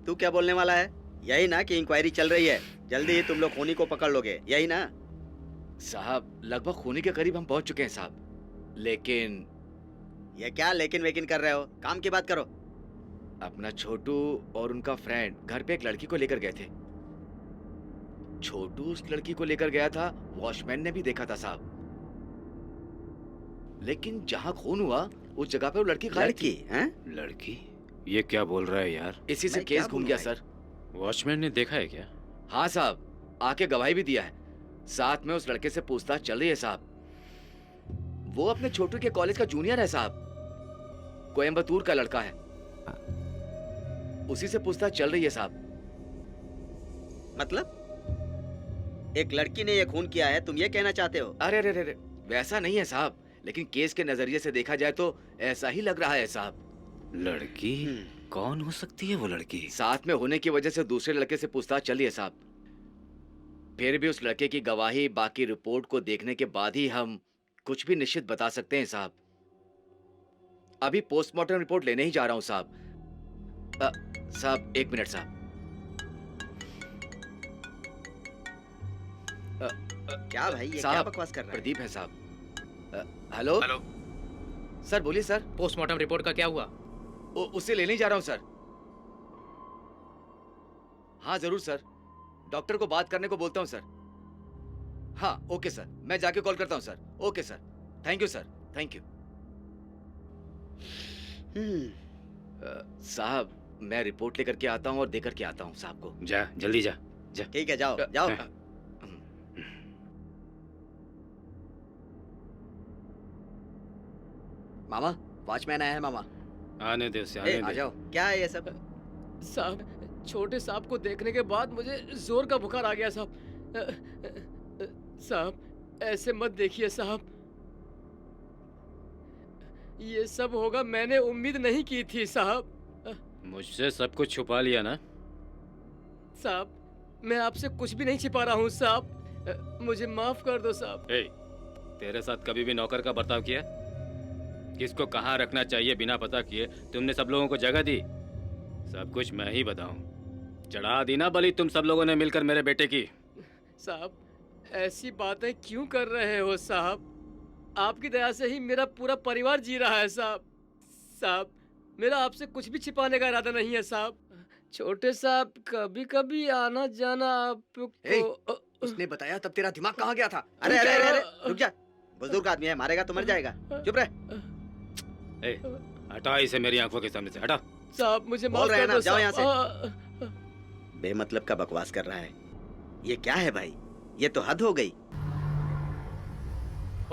तू क्या बोलने वाला है? यही ना कि इंक्वायरी चल रही है, जल्दी ही तुम लोग खूनी को पकड़ लोगे, यही ना? साहब लगभग खूनी के करीब हम पहुंच चुके हैं साहब, लेकिन ये क्या लेकिन वेकिन कर रहे हो? काम की बात करो। अपना छोटू और उनका फ्रेंड घर पे एक लड़की को लेकर गए थे। छोटू उस लड़की को लेकर गया था, वॉचमैन ने भी देखा था साहब, लेकिन जहां खून हुआ उस जगह पे वो लड़की गायब थी। लड़की हैं? लड़की? ये क्या बोल रहा है यार? इसी से मैं क्या केस घूम बोलूं गया भाई? सर। वॉचमैन ने देखा है क्या? हाँ साहब, आके गवाही भी दिया है, साथ में उस लड़के से पूछताछ चल रही है साहब। वो अपने छोटू के कॉलेज का जूनियर है साहब, कोयम्बतूर का लड़का है, उसी से पूछताछ चल रही है साहब। मतलब एक लड़की ने ये खून किया है, तुम ये कहना चाहते हो? अरे अरे अरे, वैसा नहीं है साहब, लेकिन केस के नजरिए से देखा जाए तो ऐसा ही लग रहा है साहब। लड़की? कौन हो सकती है वो लड़की? साथ में होने की वजह से दूसरे लड़के से पूछताछ चली है साहब। फिर भी उस लड़के की गवाही, बाकी रिपोर्ट को देखने के बाद ही हम कुछ भी निश्चित बता सकते हैं साहब। अभी पोस्टमार्टम रिपोर्ट लेने ही जा रहा हूं साहब। साहब एक मिनट साहब। क्या भाई, ये क्या साहब, बकवास कर रहा है? प्रदीप है साहब। हेलो हेलो, सर, बोलिए सर। पोस्टमार्टम रिपोर्ट का क्या हुआ? उसे लेने ही जा रहा हूं सर। हाँ जरूर सर, डॉक्टर को बात करने को बोलता हूं सर। हाँ ओके सर, मैं जाके कॉल करता हूं sir. Okay sir, thank you sir, thank you. साहब मैं रिपोर्ट लेकर के आता हूं और देकर के आता हूं साहब को। जा जल्दी जा। ठीक है, जाओ जाओ। मामा, वॉचमैन आया है मामा। आने दे उसे, ए, आने आ दे। जाओ। क्या है ये सब? साहब, छोटे साहब को देखने के बाद मुझे जोर का बुखार आ गया साहब। साहब ऐसे मत देखिए साहब, ये सब होगा मैंने उम्मीद नहीं की थी साहब। मुझसे सब कुछ छुपा लिया ना? साहब मैं आपसे कुछ भी नहीं छिपा रहा हूँ साहब, मुझे माफ कर दो साहब। ए, तेरे साथ कभी भी नौकर का बर्ताव किया? किसको कहाँ रखना चाहिए बिना पता किए तुमने सब लोगों को जगह दी? सब कुछ मैं ही बताऊं। चढ़ा दी ना बलि तुम सब लोगों ने मिलकर मेरे बेटे की। साहब ऐसी बातें क्यों कर रहे हो साहब? आपकी दया से ही मेरा पूरा परिवार जी रहा है साहब। साहब मेरा आपसे कुछ भी छिपाने का इरादा नहीं है साहब। छोटे साहब कभी कभी आना जाना आपको। उसने बताया तब तेरा दिमाग कहाँ गया था? अरे अरे अरे अरे, रुक जा। बुजुर्ग आदमी है, मारेगा तो मर जाएगा। चुप रहे। ए, हटा इसे मेरी आंखों के सामने से, हटा। साहब मुझे बोल माफ रहे हैं कर ना, दो जाओ यहाँ साहब। बेमतलब का बकवास कर रहा है। ये क्या है भाई, ये तो हद हो गई।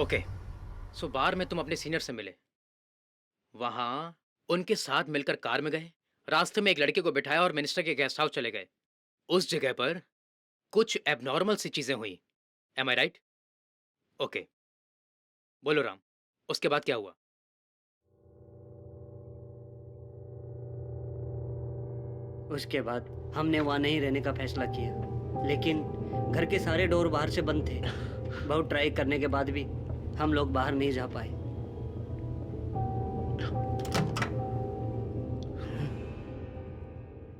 ओके, सो बार में तुम अपने सीनियर से मिले, वहां उनके साथ मिलकर कार में गए, रास्ते में एक लड़के को बिठाया और मिनिस्टर के गेस्ट हाउस चले गए। उस जगह पर कुछ एबनॉर्मल सी चीजें हुई। एम आई राइट? ओके, बोलो राम, उसके बाद क्या हुआ? उसके बाद हमने वहाँ नहीं रहने का फैसला किया, लेकिन घर के सारे डोर बाहर से बंद थे। बहुत ट्राई करने के बाद भी हम लोग बाहर नहीं जा पाए।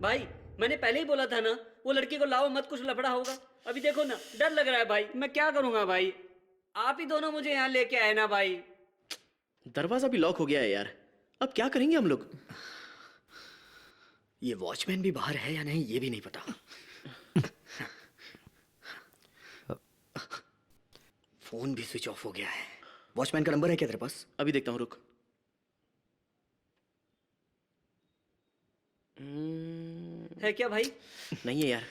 भाई मैंने पहले ही बोला था ना, वो लड़की को लाओ मत, कुछ लफड़ा होगा। अभी देखो ना, डर लग रहा है भाई, मैं क्या करूँगा भाई? आप ही दोनों मुझे यहाँ लेके आए ना भाई। दरवाजा भी लॉक हो गया है यार, अब क्या करेंगे हम लोग? ये वॉचमैन भी बाहर है या नहीं ये भी नहीं पता। फोन भी स्विच ऑफ हो गया है। वॉचमैन का नंबर है क्या तेरे पास? अभी देखता हूँ, रुक। है क्या भाई? नहीं है यार।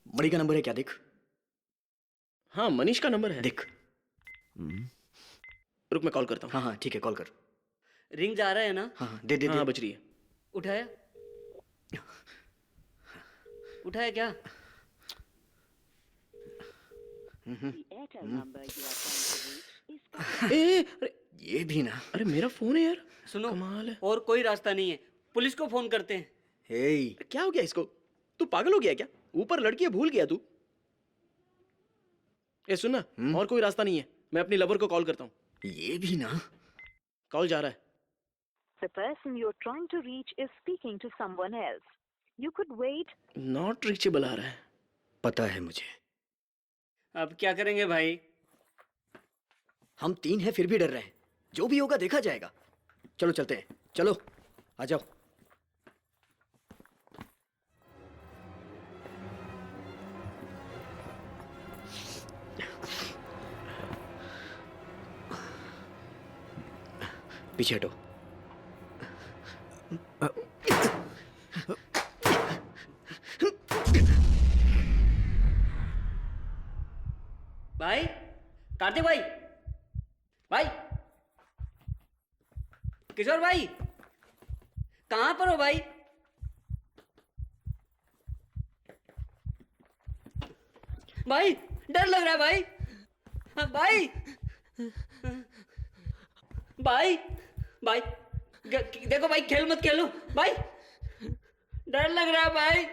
मणि का नंबर है क्या? देख। हाँ मनीष का नंबर है। देख। रुक मैं कॉल करता हूँ। हाँ हाँ ठीक है, कॉल कर। रिंग जा रहा है ना? हाँ दे दे। हाँ बज रही है। उठाया? उठाया क्या? अरे ये भी ना। अरे मेरा फोन है यार। सुनो, कमाल है। और कोई रास्ता नहीं है, पुलिस को फोन करते हैं। हे, क्या हो गया इसको? तू पागल हो गया क्या? ऊपर लड़की है, भूल गया तू? ए सुन ना, और कोई रास्ता नहीं है, मैं अपनी लवर को कॉल करता हूँ। ये भी ना। कॉल जा रहा है। The person you're trying to reach is speaking to someone else. You could wait. Not reachable आ रहा है। पता है मुझे। अब क्या करेंगे भाई? हम 3 हैं फिर भी डर रहे हैं। जो भी होगा देखा जाएगा। चलो चलते हैं, चलो आ जाओ। पीछे हटो। भाई, कार्तिक भाई, भाई, किशोर भाई, कहाँ पर हो भाई? भाई, डर लग रहा है भाई। हाँ, भाई, भाई, भाई, देखो भाई, खेल मत खेलो भाई, डर लग रहा है भाई।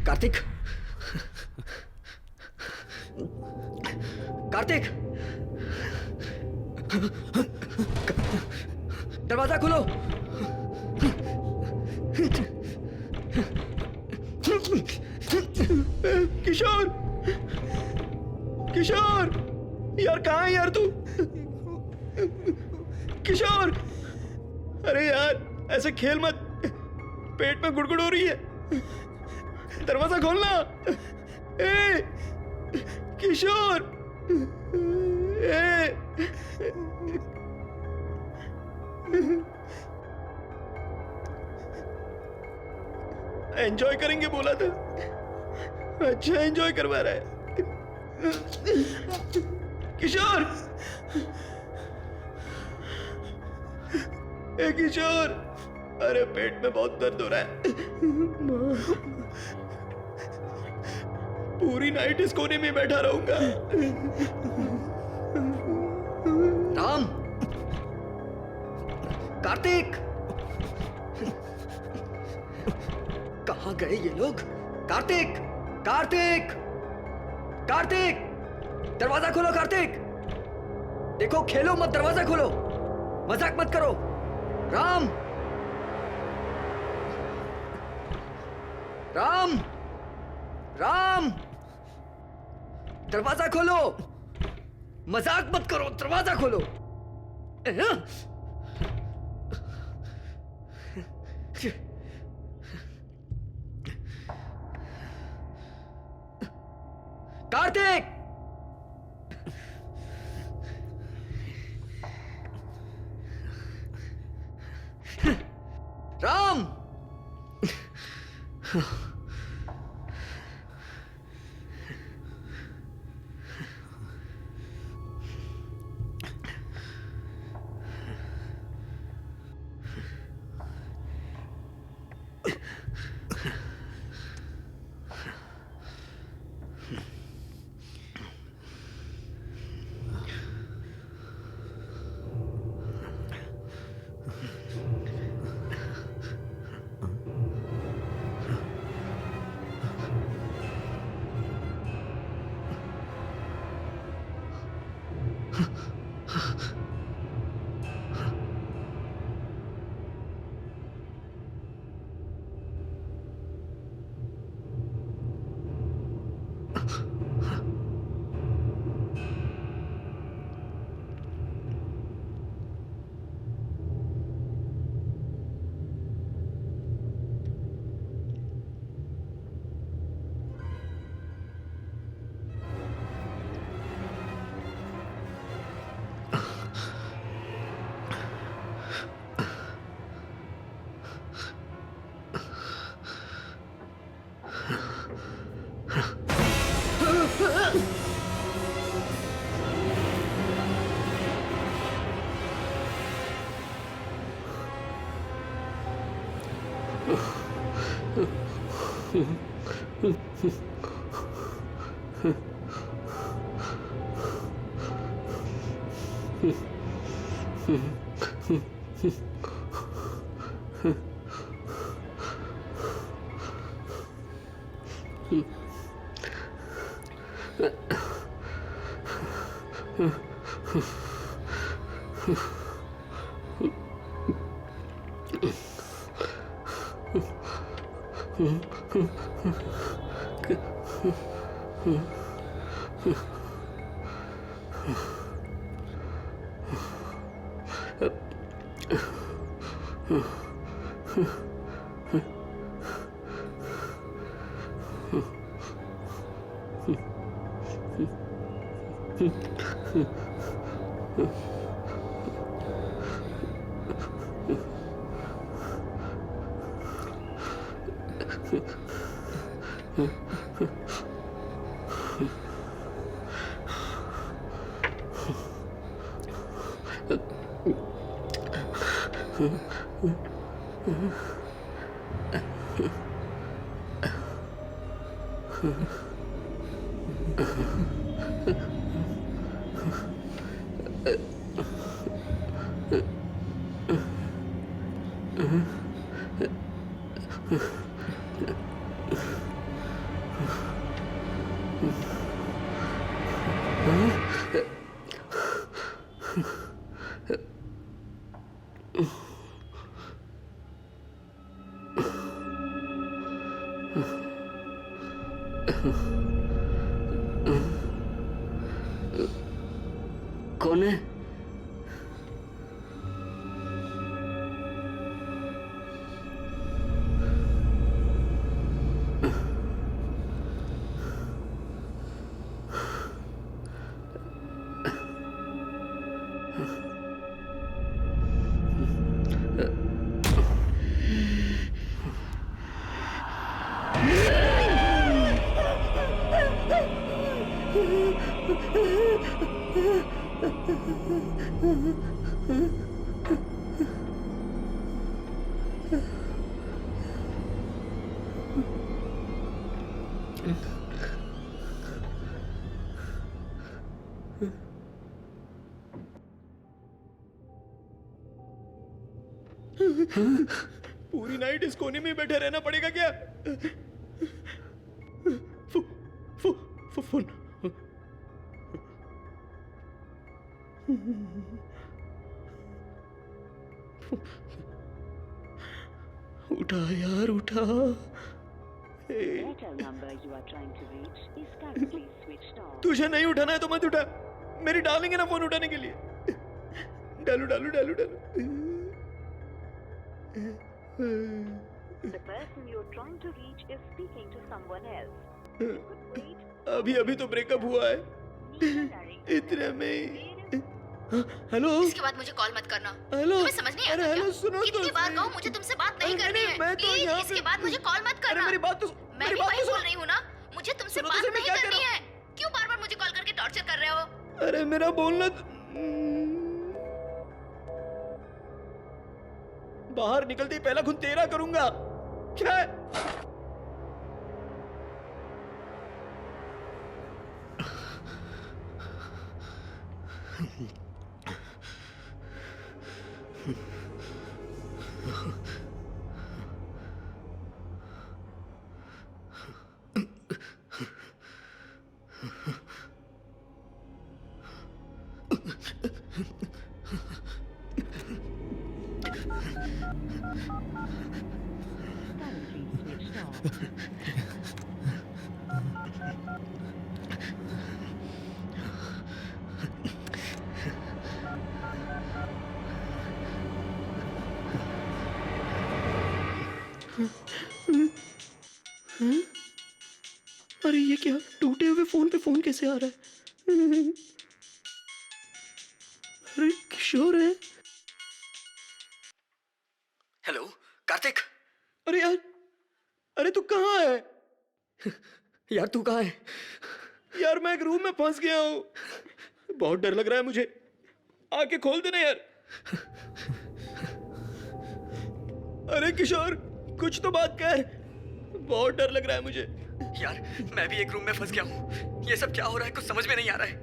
कार्तिक, कार्तिक, दरवाजा खोलो। किशोर, किशोर, यार कहाँ है यार तू? किशोर, अरे यार ऐसे खेल मत, पेट में गुड़गुड़ हो रही है, दरवाजा खोलना। ए, किशोर, ए, एंजॉय करेंगे बोला था, अच्छा एंजॉय करवा रहा है। किशोर, ए किशोर, अरे पेट में बहुत दर्द हो रहा है, पूरी नाइट इस कोने में बैठा रहूंगा। राम, कार्तिक, कहाँ गए ये लोग? कार्तिक, कार्तिक, कार्तिक, दरवाजा खोलो कार्तिक। देखो खेलो मत, दरवाजा खोलो, मजाक मत करो। राम, राम, राम, दरवाजा खोलो, मजाक मत करो, दरवाजा खोलो। कार्तिक, राम, कौन है? पूरी नाइट इस कोने में बैठे रहना पड़ेगा क्या? फोन उठा यार, उठा। तुझे नहीं उठाना है तो मत उठा। मेरी डार्लिंग है ना फोन उठाने के लिए। डालू डालू डालू डालू। The person you're trying to reach is speaking to someone else. अभी अभी तो ब्रेकअप हुआ है, इतने में। हेलो, इसके बाद मुझे कॉल मत करना। हेलो, तुम्हें समझ नहीं आता हेलो, सुनो तो। कितनी बार कहूँ मुझे तुमसे बात नहीं करनी है। मैं तो यहाँ इसके बाद मुझे कॉल मत करना। मेरी बात तो, मैं भी वही बोल रही हूँ ना, मुझे तुमसे बात नहीं करनी है। क्यों बार बार मुझे कॉल करके टॉर्चर कर रहे हो? अरे मेरा बोलना बाहर निकलते ही पहला खून तेरा करूंगा। क्या अरे ये क्या, टूटे हुए फोन पे फोन कैसे आ रहा है? अरे किशोर है। हेलो कार्तिक। अरे यार, अरे तू कहाँ है? यार तू कहाँ है? यार मैं एक रूम में फंस गया हूँ, बहुत डर लग रहा है मुझे। आके खोल देना यार। अरे किशोर, कुछ तो बात कर, बहुत डर लग रहा है मुझे। यार मैं भी एक रूम में फंस गया हूँ, ये सब क्या हो रहा है, कुछ समझ में नहीं आ रहा है।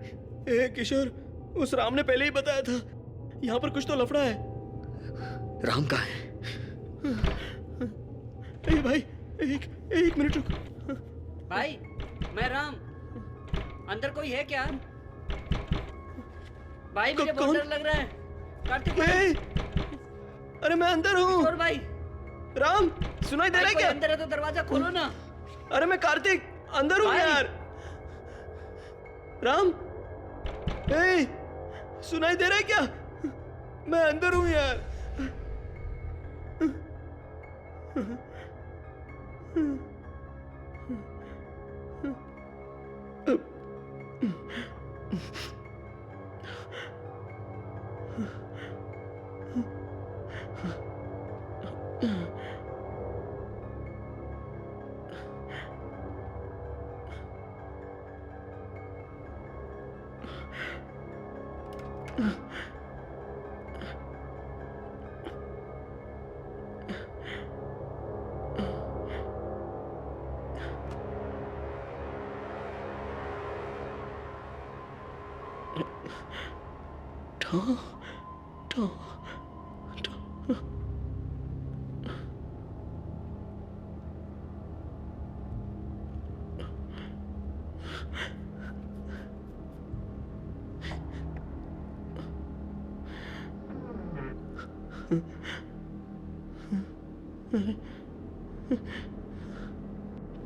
ए किशोर, उस राम ने पहले ही बताया था यहाँ पर कुछ तो लफड़ा है। राम कहाँ है? ए भाई, एक मिनट रुक। भाई मैं राम, अंदर कोई है क्या? भाई मुझे बहुत डर लग रहा है। कार्तिक भाई, अरे मैं अंदर हूँ। किशोर भाई, राम सुनाई दे रहा है क्या? अंदर है तो दरवाजा खोलो ना। अरे मैं कार्तिक अंदर हूँ यार। राम, सुनाई दे रहा है क्या? मैं अंदर हूँ यार।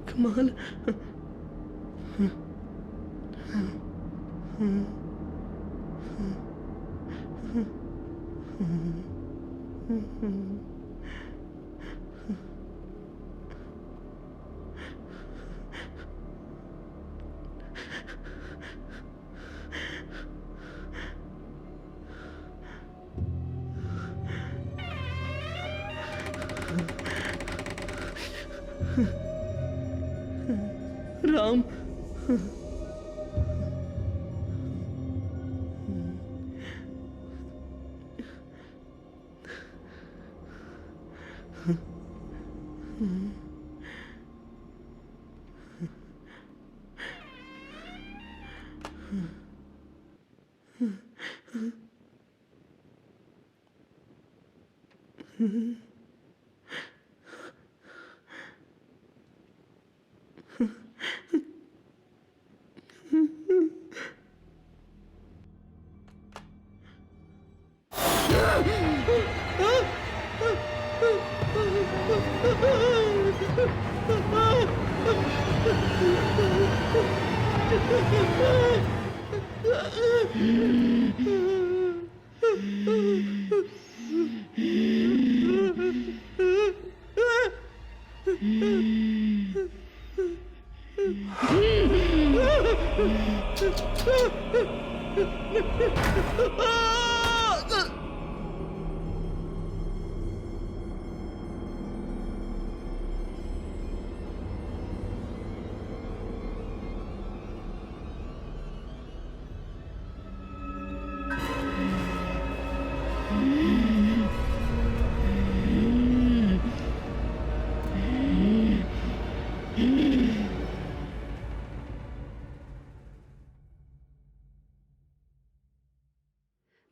कमाल। राम,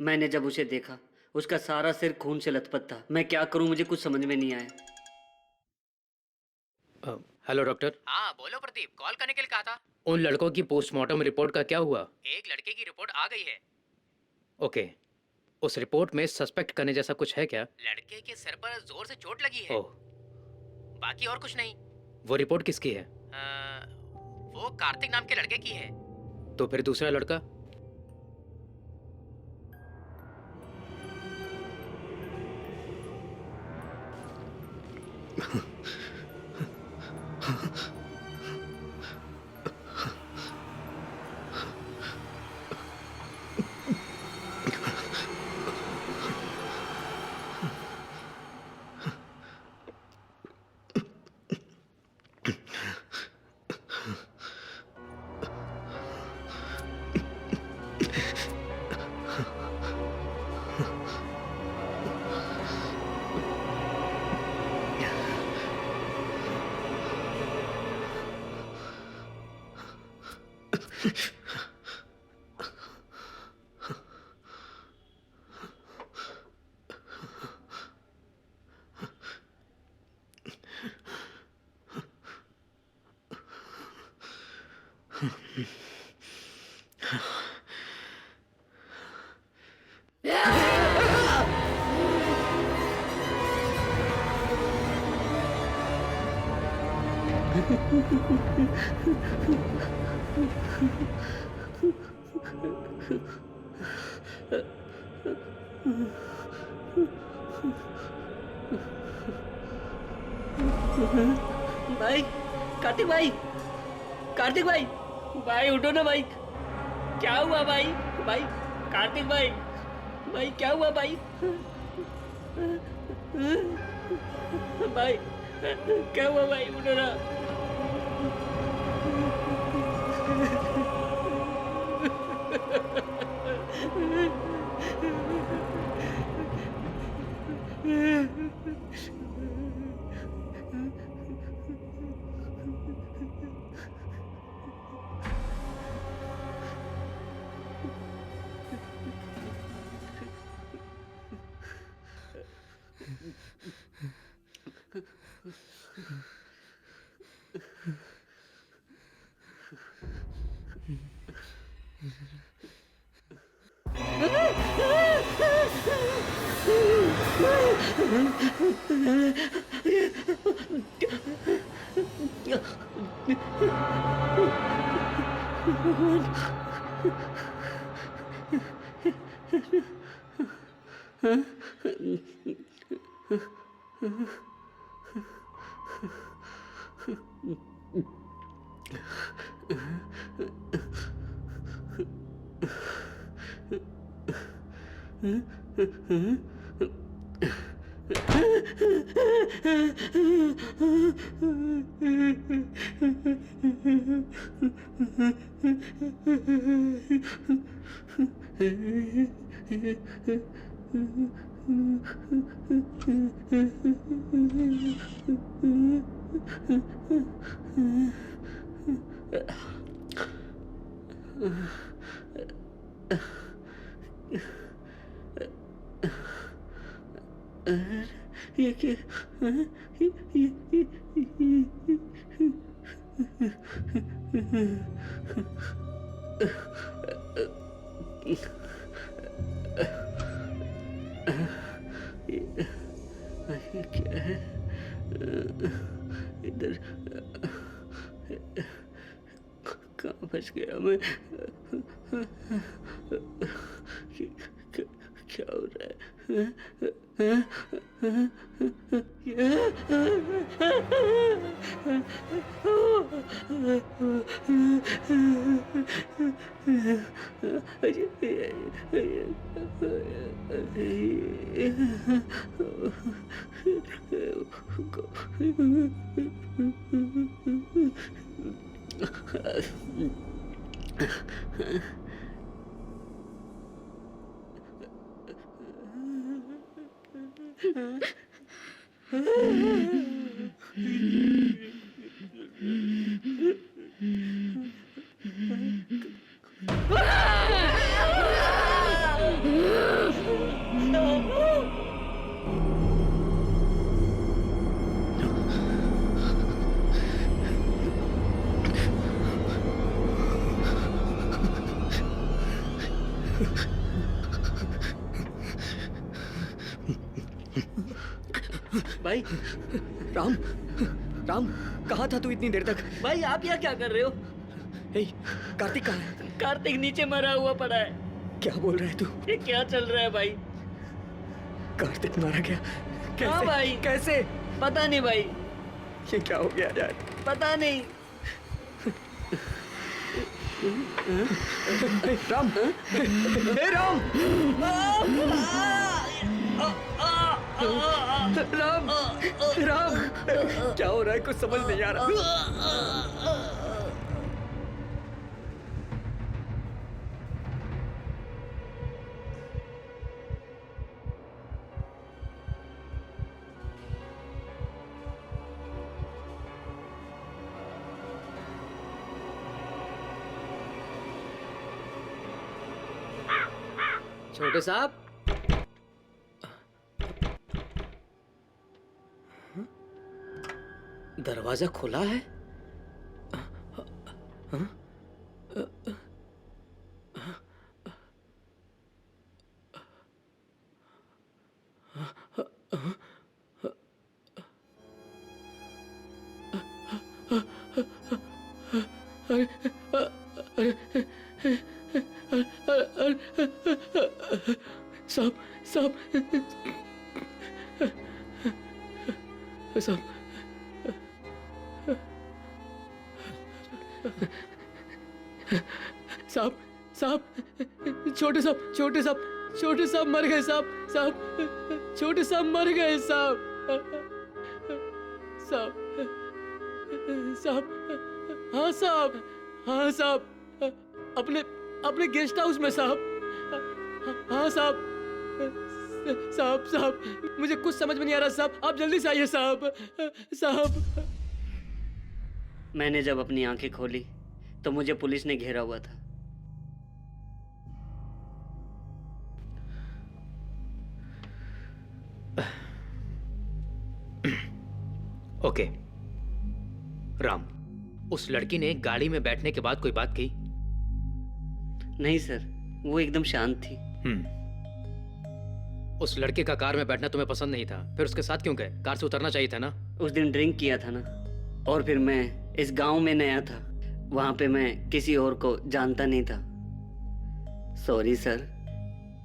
मैंने जब उसे देखा, उसका सारा सिर खून से लथपथ था। मैं क्या करूं, मुझे कुछ समझ में नहीं आया। Hello doctor. हाँ बोलो प्रदीप, कॉल करने के लिए कहा था। उन लड़कों की पोस्टमार्टम रिपोर्ट का क्या हुआ? एक लड़के की रिपोर्ट आ गई है। ओके, उस रिपोर्ट में सस्पेक्ट करने जैसा कुछ है क्या? लड़के के सर पर जोर से चोट लगी है। ओह, बाकी और कुछ नहीं। वो रिपोर्ट किसकी है? वो कार्तिक नाम के लड़के की है। तो फिर दूसरा लड़का? भाई, कार्तिक भाई, कार्तिक भाई, भाई उठो ना भाई। क्या हुआ भाई? भाई कार्तिक भाई, भाई क्या हुआ भाई? भाई क्या हुआ भाई? उठो ना। ये क्या? ये क्या है? इधर कहाँ फंस गया मैं? क्या हो रहा है? भाई राम, राम कहाँ था तू इतनी देर तक? भाई आप यहाँ क्या कर रहे हो? हे, कार्तिक कहाँ है? कार्तिक नीचे मरा हुआ पड़ा है। क्या बोल रहा है तू? ये क्या चल रहा है भाई? कार्तिक मारा गया? कैसे? हाँ भाई। कैसे? पता नहीं भाई। ये क्या हो गया यार? पता नहीं। राम, हे राम, राम, राम, क्या हो रहा है? कुछ समझ नहीं आ रहा। छोटे साहब, दरवाजा खुला है। साहब साहब साहब साहब साहब छोटे साहब छोटे साहब छोटे साहब मर गए साहब साहब छोटे साहब मर गए साहब साहब साहब हाँ साहब हाँ साहब अपने अपने गेस्ट हाउस में साहब हाँ साहब साहब साहब मुझे कुछ समझ में नहीं आ रहा साहब, आप जल्दी से आइए साहब साहब। मैंने जब अपनी आंखें खोली तो मुझे पुलिस ने घेरा हुआ था। ओके राम, उस लड़की ने गाड़ी में बैठने के बाद कोई बात की? नहीं सर, वो एकदम शांत थी। उस लड़के का कार में बैठना तुम्हें पसंद नहीं था, फिर उसके साथ क्यों गए? कार से उतरना चाहिए था ना। उस दिन ड्रिंक किया था ना, और फिर मैं इस गांव में नया था, वहां पे मैं किसी और को जानता नहीं था। सॉरी सर,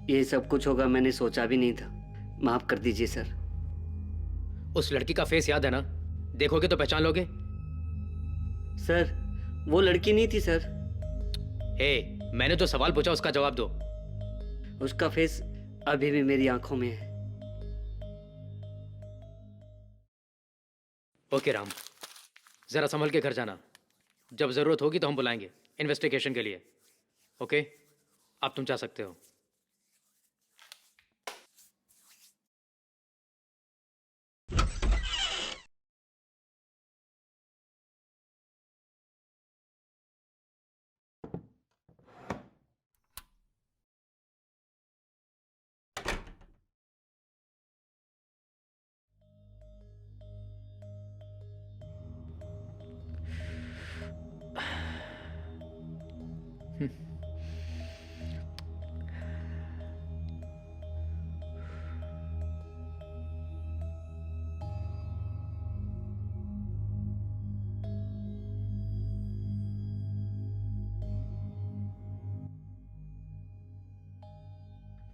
ये सब कुछ होगा मैंने सोचा भी नहीं था, माफ कर दीजिए सर। उस लड़की का फेस याद है ना? देखोगे तो पहचान लोगे। सर वो लड़की नहीं थी सर। हे, मैंने जो सवाल पूछा उसका जवाब दो। उसका फेस अभी भी मेरी आंखों में है। ओके राम, जरा संभल के घर जाना, जब जरूरत होगी तो हम बुलाएंगे इन्वेस्टिगेशन के लिए। ओके, अब तुम जा सकते हो।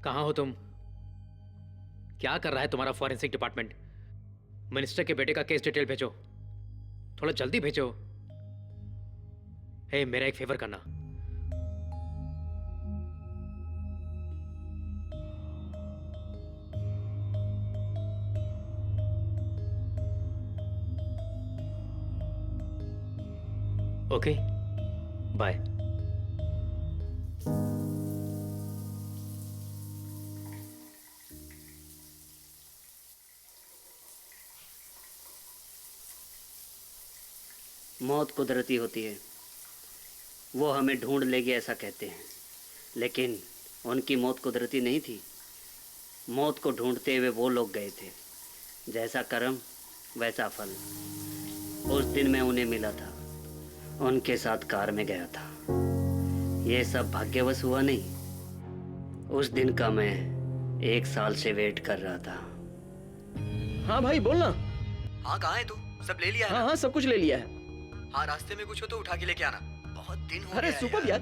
कहाँ हो तुम? क्या कर रहा है तुम्हारा फॉरेंसिक डिपार्टमेंट? मिनिस्टर के बेटे का केस डिटेल भेजो, थोड़ा जल्दी भेजो। हे, मेरा एक फेवर करना। Okay, bye. मौत कुदरती होती है, वो हमें ढूंढ लेगी ऐसा कहते हैं, लेकिन उनकी मौत कुदरती नहीं थी। मौत को ढूंढते हुए वो लोग गए थे, जैसा कर्म वैसा फल। उस दिन मैं उन्हें मिला था, उनके साथ कार में गया था। ये सब भाग्यवश हुआ नहीं, उस दिन का मैं 1 साल से वेट कर रहा था। हाँ भाई बोलना। हाँ, कहाँ है तू? सब ले लिया है? हाँ हाँ, सब कुछ ले लिया है। हाँ, रास्ते में कुछ हो तो उठा के लेके आना, बहुत दिन हो अरे गया सुपर यार,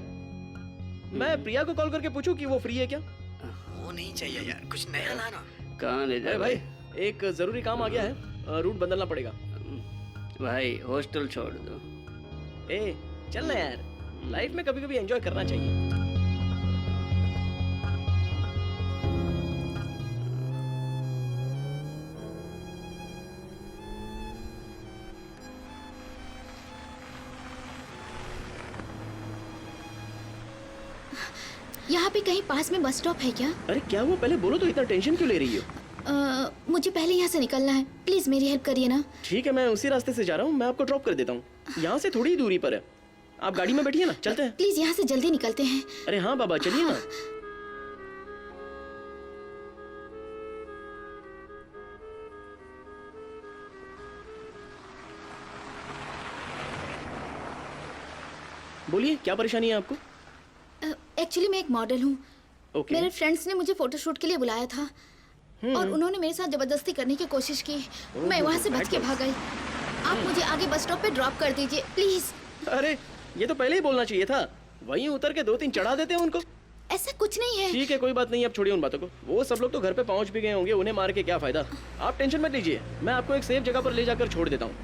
मैं प्रिया को कॉल करके पूछूं कि वो फ्री है क्या? वो नहीं चाहिए यार, कुछ नया लाना। कहाँ ले जाए भाई? एक जरूरी काम आ गया है, रूट बदलना पड़ेगा। भाई हॉस्टल छोड़ दो। ए चल ना यार, लाइफ में कभी कभी एंजॉय करना चाहिए। यहाँ पे कहीं पास में बस स्टॉप है क्या? अरे क्या हुआ, पहले बोलो तो, इतना टेंशन क्यों ले रही हो? मुझे पहले यहाँ से निकलना है, प्लीज मेरी हेल्प करिए ना। ठीक है, मैं उसी रास्ते से जा रहा हूँ, मैं आपको ड्रॉप कर देता हूँ। यहाँ से थोड़ी ही दूरी पर है, आप गाड़ी में बैठिए ना, चलते हैं। प्लीज यहाँ से जल्दी निकलते हैं। अरे हाँ बाबा, चलिए ना। बोलिए, क्या परेशानी है आपको? एक्चुअली मैं एक मॉडल हूँ। मेरे फ्रेंड्स ने मुझे फोटोशूट के लिए बुलाया था और उन्होंने मेरे साथ जबरदस्ती करने की कोशिश की। मैं वहाँ से बच के भाग गई। आप मुझे आगे बस स्टॉप पे ड्रॉप कर दीजिए प्लीज। अरे ये तो पहले ही बोलना चाहिए था। वहीं उतर के 2-3 चढ़ा देते हैं उनको। ऐसा कुछ नहीं है। ठीक है, कोई बात नहीं, अब छोड़िए उन बातों को। वो सब लोग तो घर पे पहुंच भी गए होंगे, उन्हें मार के क्या फायदा। आप टेंशन मत लीजिए, मैं आपको एक सेफ जगह पर ले जाकर छोड़ देता हूँ।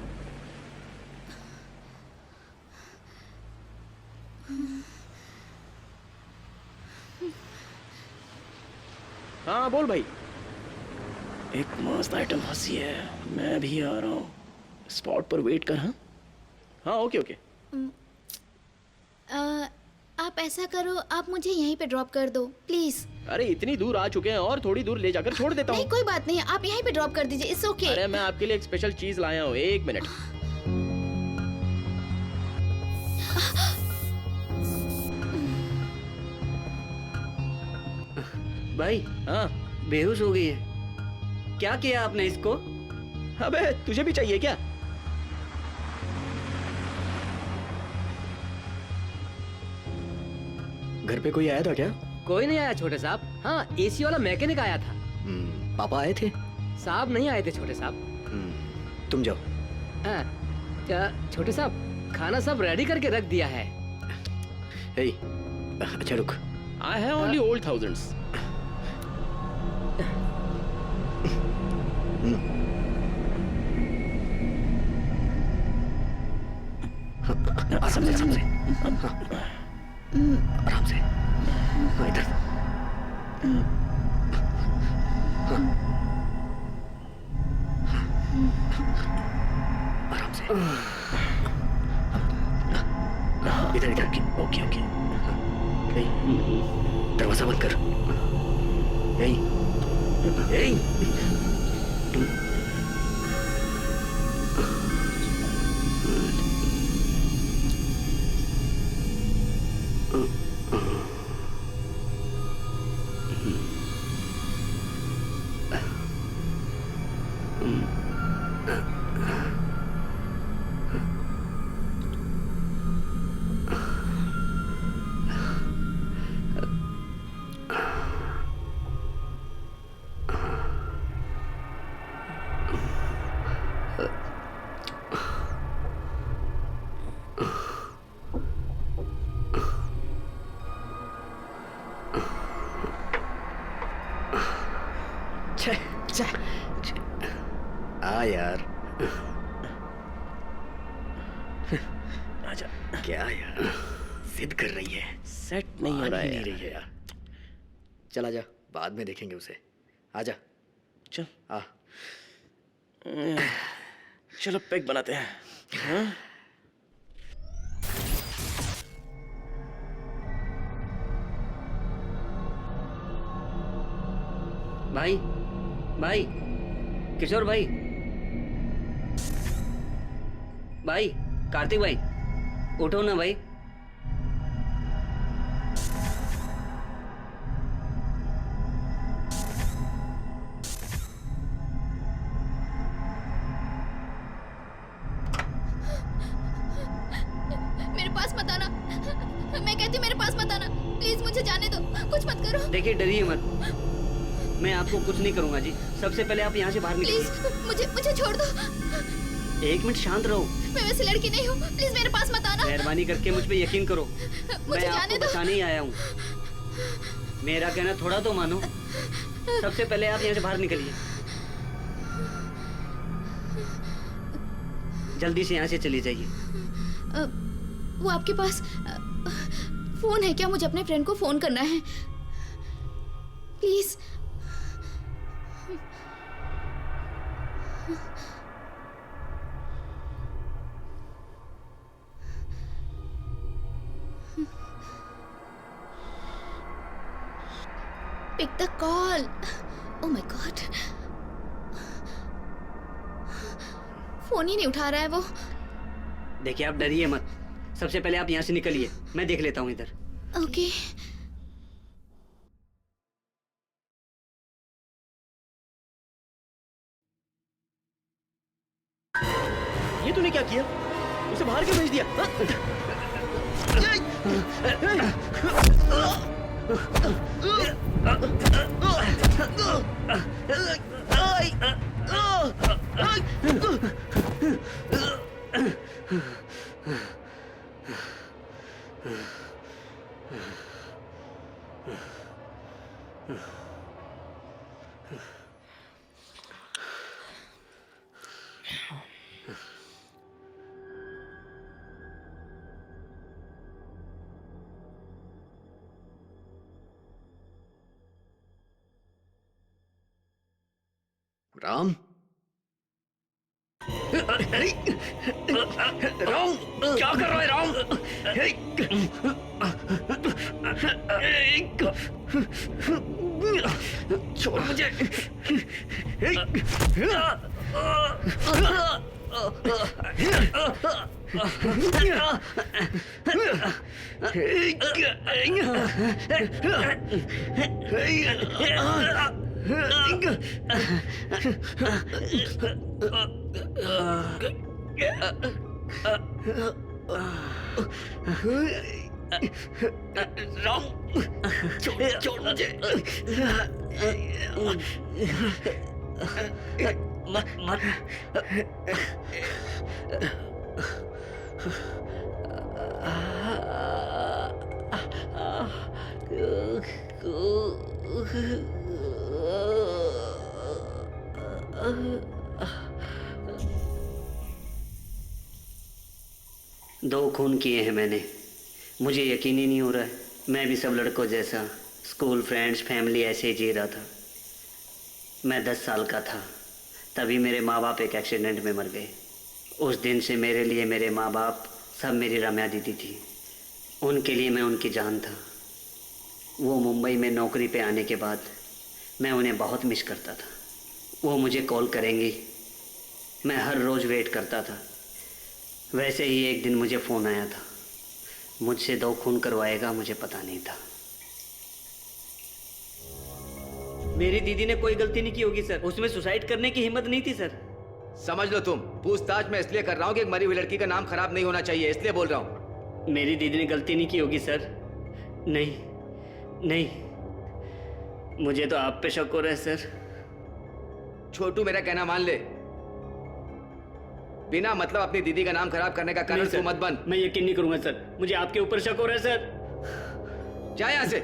हाँ बोल भाई। एक मस्त आइटम फंसी है, मैं भी आ रहा हूँ। स्पॉट पर वेट कर। हाँ हाँ, ओके ओके। आप ऐसा करो, आप मुझे यहीं पे ड्रॉप कर दो प्लीज। अरे इतनी दूर आ चुके हैं और थोड़ी दूर ले जाकर छोड़ देता हूँ। नहीं कोई बात नहीं, आप यहीं पे ड्रॉप कर दीजिए, इट्स ओके। अरे मैं आपके लिए एक स्पेशल चीज लाया हूँ, 1 मिनट। भाई हाँ बेहोश हो गई है, क्या किया आपने इसको? अबे तुझे भी चाहिए क्या? घर पे कोई आया था क्या? कोई नहीं आया छोटे साहब। हाँ, एसी वाला मैकेनिक आया था। पापा आए थे? साहब नहीं आए थे छोटे साहब। तुम जाओ। हाँ, क्या छोटे साहब, खाना सब रेडी करके रख दिया है। अच्छा रुक। I have only old thousands. आराम से आराम से। इधर। आराम से। इधर इधर। Okay okay. दरवाजा बंद कर। आ यार। आजा। क्या यार, जिद कर रही है, सेट नहीं हो रहा है। नहीं रही है यार। चल आजा, बाद में देखेंगे उसे। आजा। चल आ। चलो पैक बनाते हैं। हाँ? भाई भाई किशोर भाई, भाई कार्तिक भाई, उठो ना भाई। मेरे पास मत आना, मैं कहती हूँ मेरे पास मत आना, प्लीज मुझे जाने दो, कुछ मत करो। देखिए डरिए मत, मैं आपको कुछ नहीं करूंगा जी। सबसे पहले आप यहाँ से बाहर निकलिए। प्लीज मुझे छोड़ दो। 1 मिनट शांत रहो। मैं वैसी लड़की नहीं हूँ, प्लीज मेरे पास मत आना। मेहरबानी करके मुझ पे यकीन करो, मुझे मैं जाने आपको दो। बचाने ही आया हूँ। मेरा कहना थोड़ा तो मानो। सबसे पहले आप यहाँ से बाहर निकलिए, जल्दी से यहाँ से चली जाइए। वो आपके पास फोन है क्या? मुझे अपने फ्रेंड को फोन करना है, please. Pick the call. Oh my God. Phone ही नहीं उठा रहा है वो। देखिए आप डरिए मत, सबसे पहले आप यहाँ से निकलिए, मैं देख लेता हूँ इधर। ओके। ये तूने क्या किया? उसे बाहर क्यों भेज दिया? राम, राम, क्या कर रहा है राम? छोड़ मुझे। राम, छोड़ मुझे। मत दो खून किए हैं मैंने। मुझे यकीन ही नहीं हो रहा है। मैं भी सब लड़कों जैसा स्कूल फ्रेंड्स फैमिली ऐसे ही जी रहा था। मैं 10 साल का था तभी मेरे माँ बाप एक एक्सीडेंट में मर गए। उस दिन से मेरे लिए मेरे माँ बाप सब मेरी रम्या दीदी थी। उनके लिए मैं उनकी जान था। वो मुंबई में नौकरी पे आने के बाद मैं उन्हें बहुत मिस करता था। वो मुझे कॉल करेंगी, मैं हर रोज़ वेट करता था। वैसे ही एक दिन मुझे फ़ोन आया था। मुझसे 2 खून करवाएगा, मुझे पता नहीं था। मेरी दीदी ने कोई गलती नहीं की होगी सर। उसमें सुसाइड करने की हिम्मत नहीं थी सर। समझ लो तुम। पूछताछ मैं इसलिए कर रहा हूँ कि एक मरी हुई लड़की का नाम खराब नहीं होना चाहिए, इसलिए बोल रहा हूँ। मेरी दीदी ने गलती नहीं की होगी सर। नहीं नहीं, मुझे तो आप पे शक हो रहा है सर। छोटू मेरा कहना मान ले। बिना मतलब अपनी दीदी का नाम खराब करने का कारण तू मत बन। मैं यकीन नहीं करूंगा सर। मुझे आपके ऊपर शक हो रहा है सर। जा यहाँ से।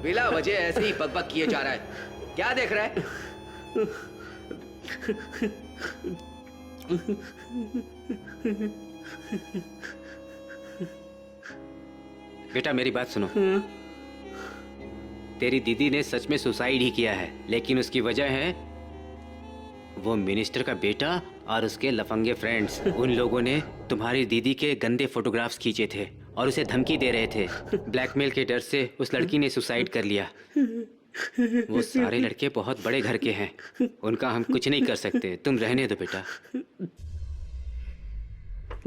बिला वजह ऐसे ही बकबक किए जा रहा है। क्या देख रहा है? बेटा मेरी बात सुनो। तेरी दीदी ने सच में सुसाइड ही किया है, लेकिन उसकी वजह है वो मिनिस्टर का बेटा और उसके लफंगे फ्रेंड्स। उन लोगों ने तुम्हारी दीदी के गंदे फोटोग्राफ्स खींचे थे और उसे धमकी दे रहे थे। ब्लैकमेल के डर से उस लड़की ने सुसाइड कर लिया। वो सारे लड़के बहुत बड़े घर के हैं, उनका हम कुछ नहीं कर सकते। तुम रहने दो बेटा।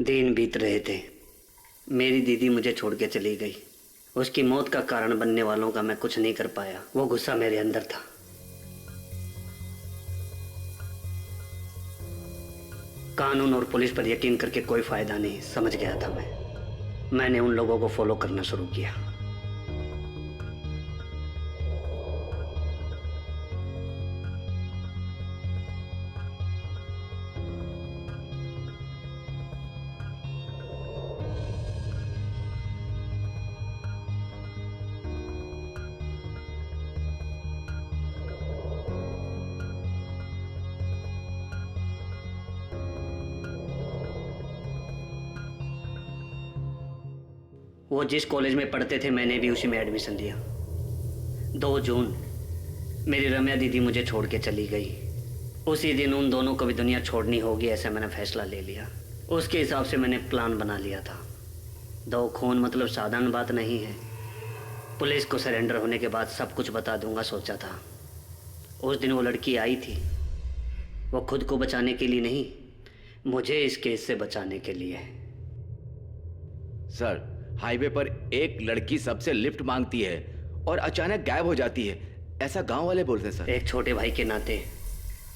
दिन बीत रहे थे, मेरी दीदी मुझे छोड़ के चली गई। उसकी मौत का कारण बनने वालों का मैं कुछ नहीं कर पाया। वो गुस्सा मेरे अंदर था। कानून और पुलिस पर यकीन करके कोई फायदा नहीं, समझ गया था मैंने उन लोगों को फॉलो करना शुरू किया। वो जिस कॉलेज में पढ़ते थे मैंने भी उसी में एडमिशन लिया। 2 जून मेरी रम्या दीदी मुझे छोड़ के चली गई। उसी दिन उन दोनों को भी दुनिया छोड़नी होगी, ऐसा मैंने फैसला ले लिया। उसके हिसाब से मैंने प्लान बना लिया था। 2 खून मतलब साधारण बात नहीं है। पुलिस को सरेंडर होने के बाद सब कुछ बता दूंगा सोचा था। उस दिन वो लड़की आई थी, वो खुद को बचाने के लिए नहीं, मुझे इस केस से बचाने के लिए। सर, हाईवे पर एक लड़की सबसे लिफ्ट मांगती है और अचानक गायब हो जाती है, ऐसा गांव वाले बोलते हैं सर। एक छोटे भाई के नाते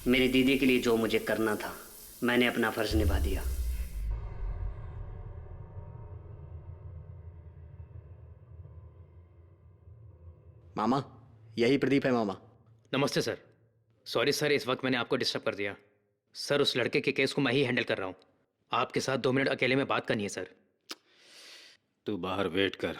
मेरी दीदी के लिए जो मुझे करना था मैंने अपना फर्ज निभा दिया। मामा, यही प्रदीप है मामा। नमस्ते सर। सॉरी सर, इस वक्त मैंने आपको डिस्टर्ब कर दिया। सर, उस लड़के के केस को मैं ही हैंडल कर रहा हूँ। आपके साथ 2 मिनट अकेले में बात करनी है सर। तू बाहर वेट कर।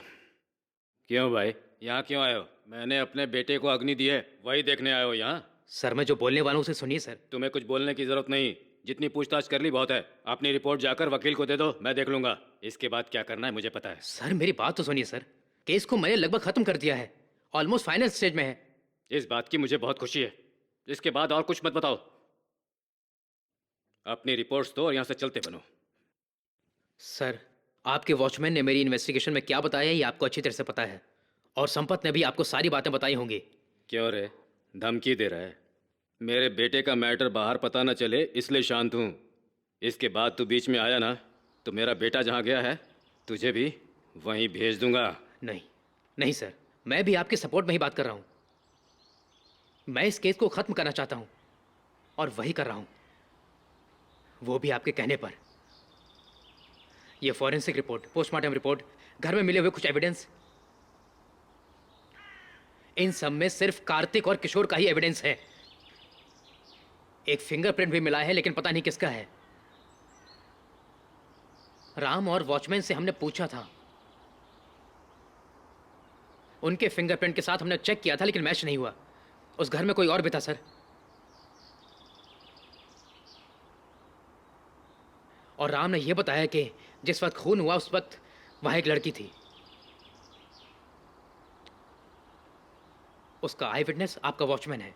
क्यों भाई, यहाँ क्यों आए हो? मैंने अपने बेटे को अग्नि दी है, वही देखने आए हो यहाँ? सर मैं जो बोलने वाला हूँ उसे सुनिए सर। तुम्हें कुछ बोलने की जरूरत नहीं, जितनी पूछताछ कर ली बहुत है। अपनी रिपोर्ट जाकर वकील को दे दो, मैं देख लूंगा। इसके बाद क्या करना है मुझे पता है। सर मेरी बात तो सुनिए सर, केस को मैंने लगभग खत्म कर दिया है, ऑलमोस्ट फाइनल स्टेज में है। इस बात की मुझे बहुत खुशी है। इसके बाद और कुछ मत बताओ, अपनी रिपोर्ट्स दो और यहाँ से चलते बनो। सर आपके वॉचमैन ने मेरी इन्वेस्टिगेशन में क्या बताया ये आपको अच्छी तरह से पता है, और संपत ने भी आपको सारी बातें बताई होंगी। क्यों रे, धमकी दे रहा है? मेरे बेटे का मैटर बाहर पता न चले इसलिए शांत हूँ। इसके बाद तू बीच में आया ना तो मेरा बेटा जहाँ गया है तुझे भी वहीं भेज दूंगा। नहीं नहीं सर, मैं भी आपके सपोर्ट में ही बात कर रहा हूँ। मैं इस केस को खत्म करना चाहता हूँ और वही कर रहा हूँ, वो भी आपके कहने पर। ये फॉरेंसिक रिपोर्ट, पोस्टमार्टम रिपोर्ट, घर में मिले हुए कुछ एविडेंस, इन सब में सिर्फ कार्तिक और किशोर का ही एविडेंस है। एक फिंगरप्रिंट भी मिला है लेकिन पता नहीं किसका है। राम और वॉचमैन से हमने पूछा था, उनके फिंगरप्रिंट के साथ हमने चेक किया था लेकिन मैच नहीं हुआ। उस घर में कोई और भी था सर, और राम ने यह बताया कि जिस वक्त खून हुआ उस वक्त वहां एक लड़की थी। उसका आई विटनेस आपका वॉचमैन है।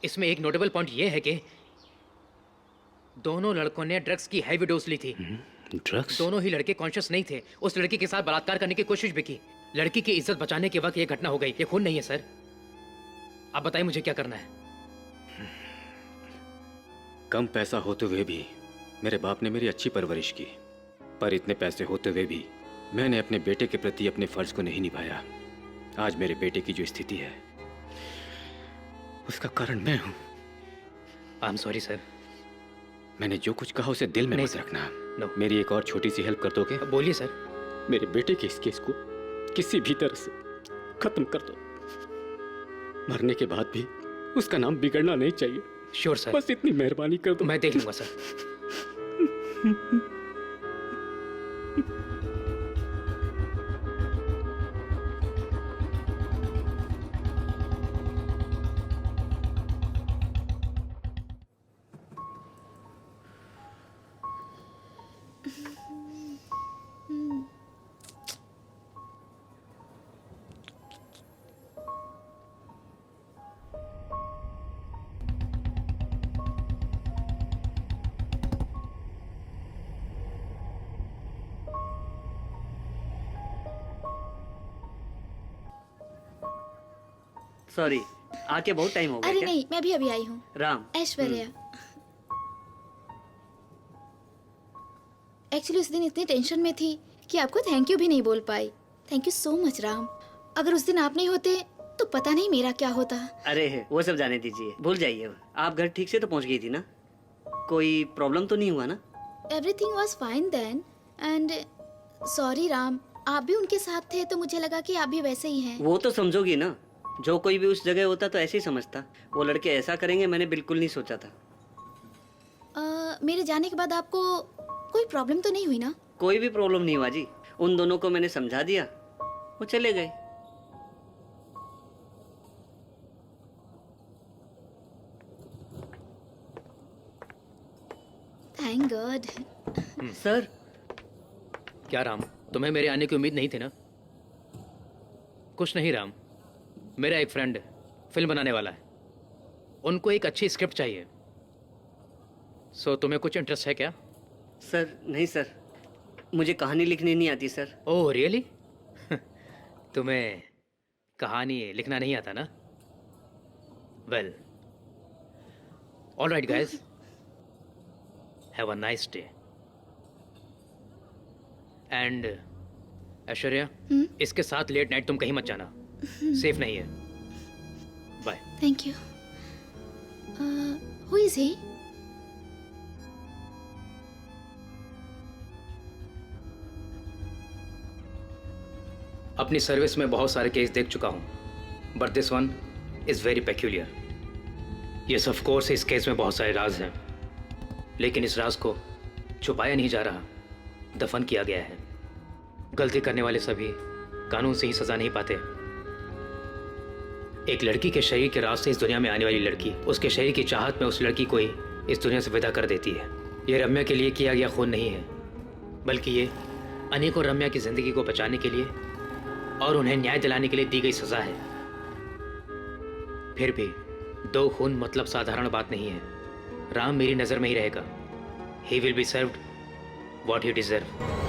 इसमें एक नोटेबल पॉइंट यह है कि दोनों लड़कों ने ड्रग्स की हैवी डोज ली थी। ड्रग्स? दोनों ही लड़के कॉन्शियस नहीं थे। उस लड़की के साथ बलात्कार करने की कोशिश भी की। लड़की की इज्जत बचाने के वक्त यह घटना हो गई। ये खून नहीं है सर। आप बताइए मुझे क्या करना है। कम पैसा होते हुए भी मेरे बाप ने मेरी अच्छी परवरिश की, पर इतने पैसे होते हुए भी मैंने अपने बेटे के प्रति अपने फर्ज को नहीं निभाया। आज मेरे बेटे की जो स्थिति है उसका कारण मैं हूं। I am sorry sir. मैंने जो कुछ कहा उसे दिल में मत रखना। नो। मेरी एक और छोटी सी हेल्प कर दोगे? बोलिए सर। मेरे बेटे के इस केस को किसी भी तरह से खत्म कर दो। मरने के बाद भी उसका नाम बिगड़ना नहीं चाहिए। Sure sir. बस इतनी मेहरबानी कर दो। मैं देख लूंगा सर। सॉरी, आके बहुत टाइम हो गया। अरे क्या? नहीं, मैं भी अभी आई हूँ। राम। ऐश्वर्या। एक्चुअली उस दिन इतनी टेंशन में थी कि आपको थैंक यू भी नहीं बोल पाई। Thank you so much Ram. अगर उस दिन आप नहीं होते तो पता नहीं मेरा क्या होता। अरे वो सब जाने दीजिए, भूल जाइए। आप घर ठीक से तो पहुंच गई थी ना? कोई प्रॉब्लम तो नहीं हुआ ना? Everything was fine then and sorry Ram, आप भी उनके साथ थे तो मुझे लगा कि आप भी वैसे ही हैं। वो तो समझोगी ना, जो कोई भी उस जगह होता तो ऐसे ही समझता। वो लड़के ऐसा करेंगे मैंने बिल्कुल नहीं सोचा था। मेरे जाने के बाद आपको कोई प्रॉब्लम तो नहीं हुई ना? कोई भी प्रॉब्लम नहीं हुआ जी। उन दोनों को मैंने समझा दिया, वो चले गए। Thank God. सर। क्या राम, तुम्हें मेरे आने की उम्मीद नहीं थी ना? कुछ नहीं राम, मेरा एक फ्रेंड फिल्म बनाने वाला है। उनको एक अच्छी स्क्रिप्ट चाहिए। सो तुम्हें कुछ इंटरेस्ट है क्या? सर नहीं सर, मुझे कहानी लिखनी नहीं आती सर। Oh really? तुम्हें कहानी लिखना नहीं आता ना? Well, alright guys, have a nice day. And Aishwarya, इसके साथ लेट नाइट तुम कहीं मत जाना, सेफ नहीं है। Bye. Thank you. Who is he? अपनी सर्विस में बहुत सारे केस देख चुका हूं, but this one is very peculiar. Yes of course इस केस में बहुत सारे राज हैं, लेकिन इस राज को छुपाया नहीं जा रहा, दफन किया गया है। गलती करने वाले सभी कानून से ही सजा नहीं पाते, एक लड़की के शरीर के रास्ते इस दुनिया में आने वाली लड़की उसके शरीर की चाहत में उस लड़की को ही इस दुनिया से विदा कर देती है। ये रम्या के लिए किया गया खून नहीं है, बल्कि ये अनेकों रम्या की जिंदगी को बचाने के लिए और उन्हें न्याय दिलाने के लिए दी गई सजा है। फिर भी 2 खून मतलब साधारण बात नहीं है। राम मेरी नजर में ही रहेगा। He will be served what he deserve.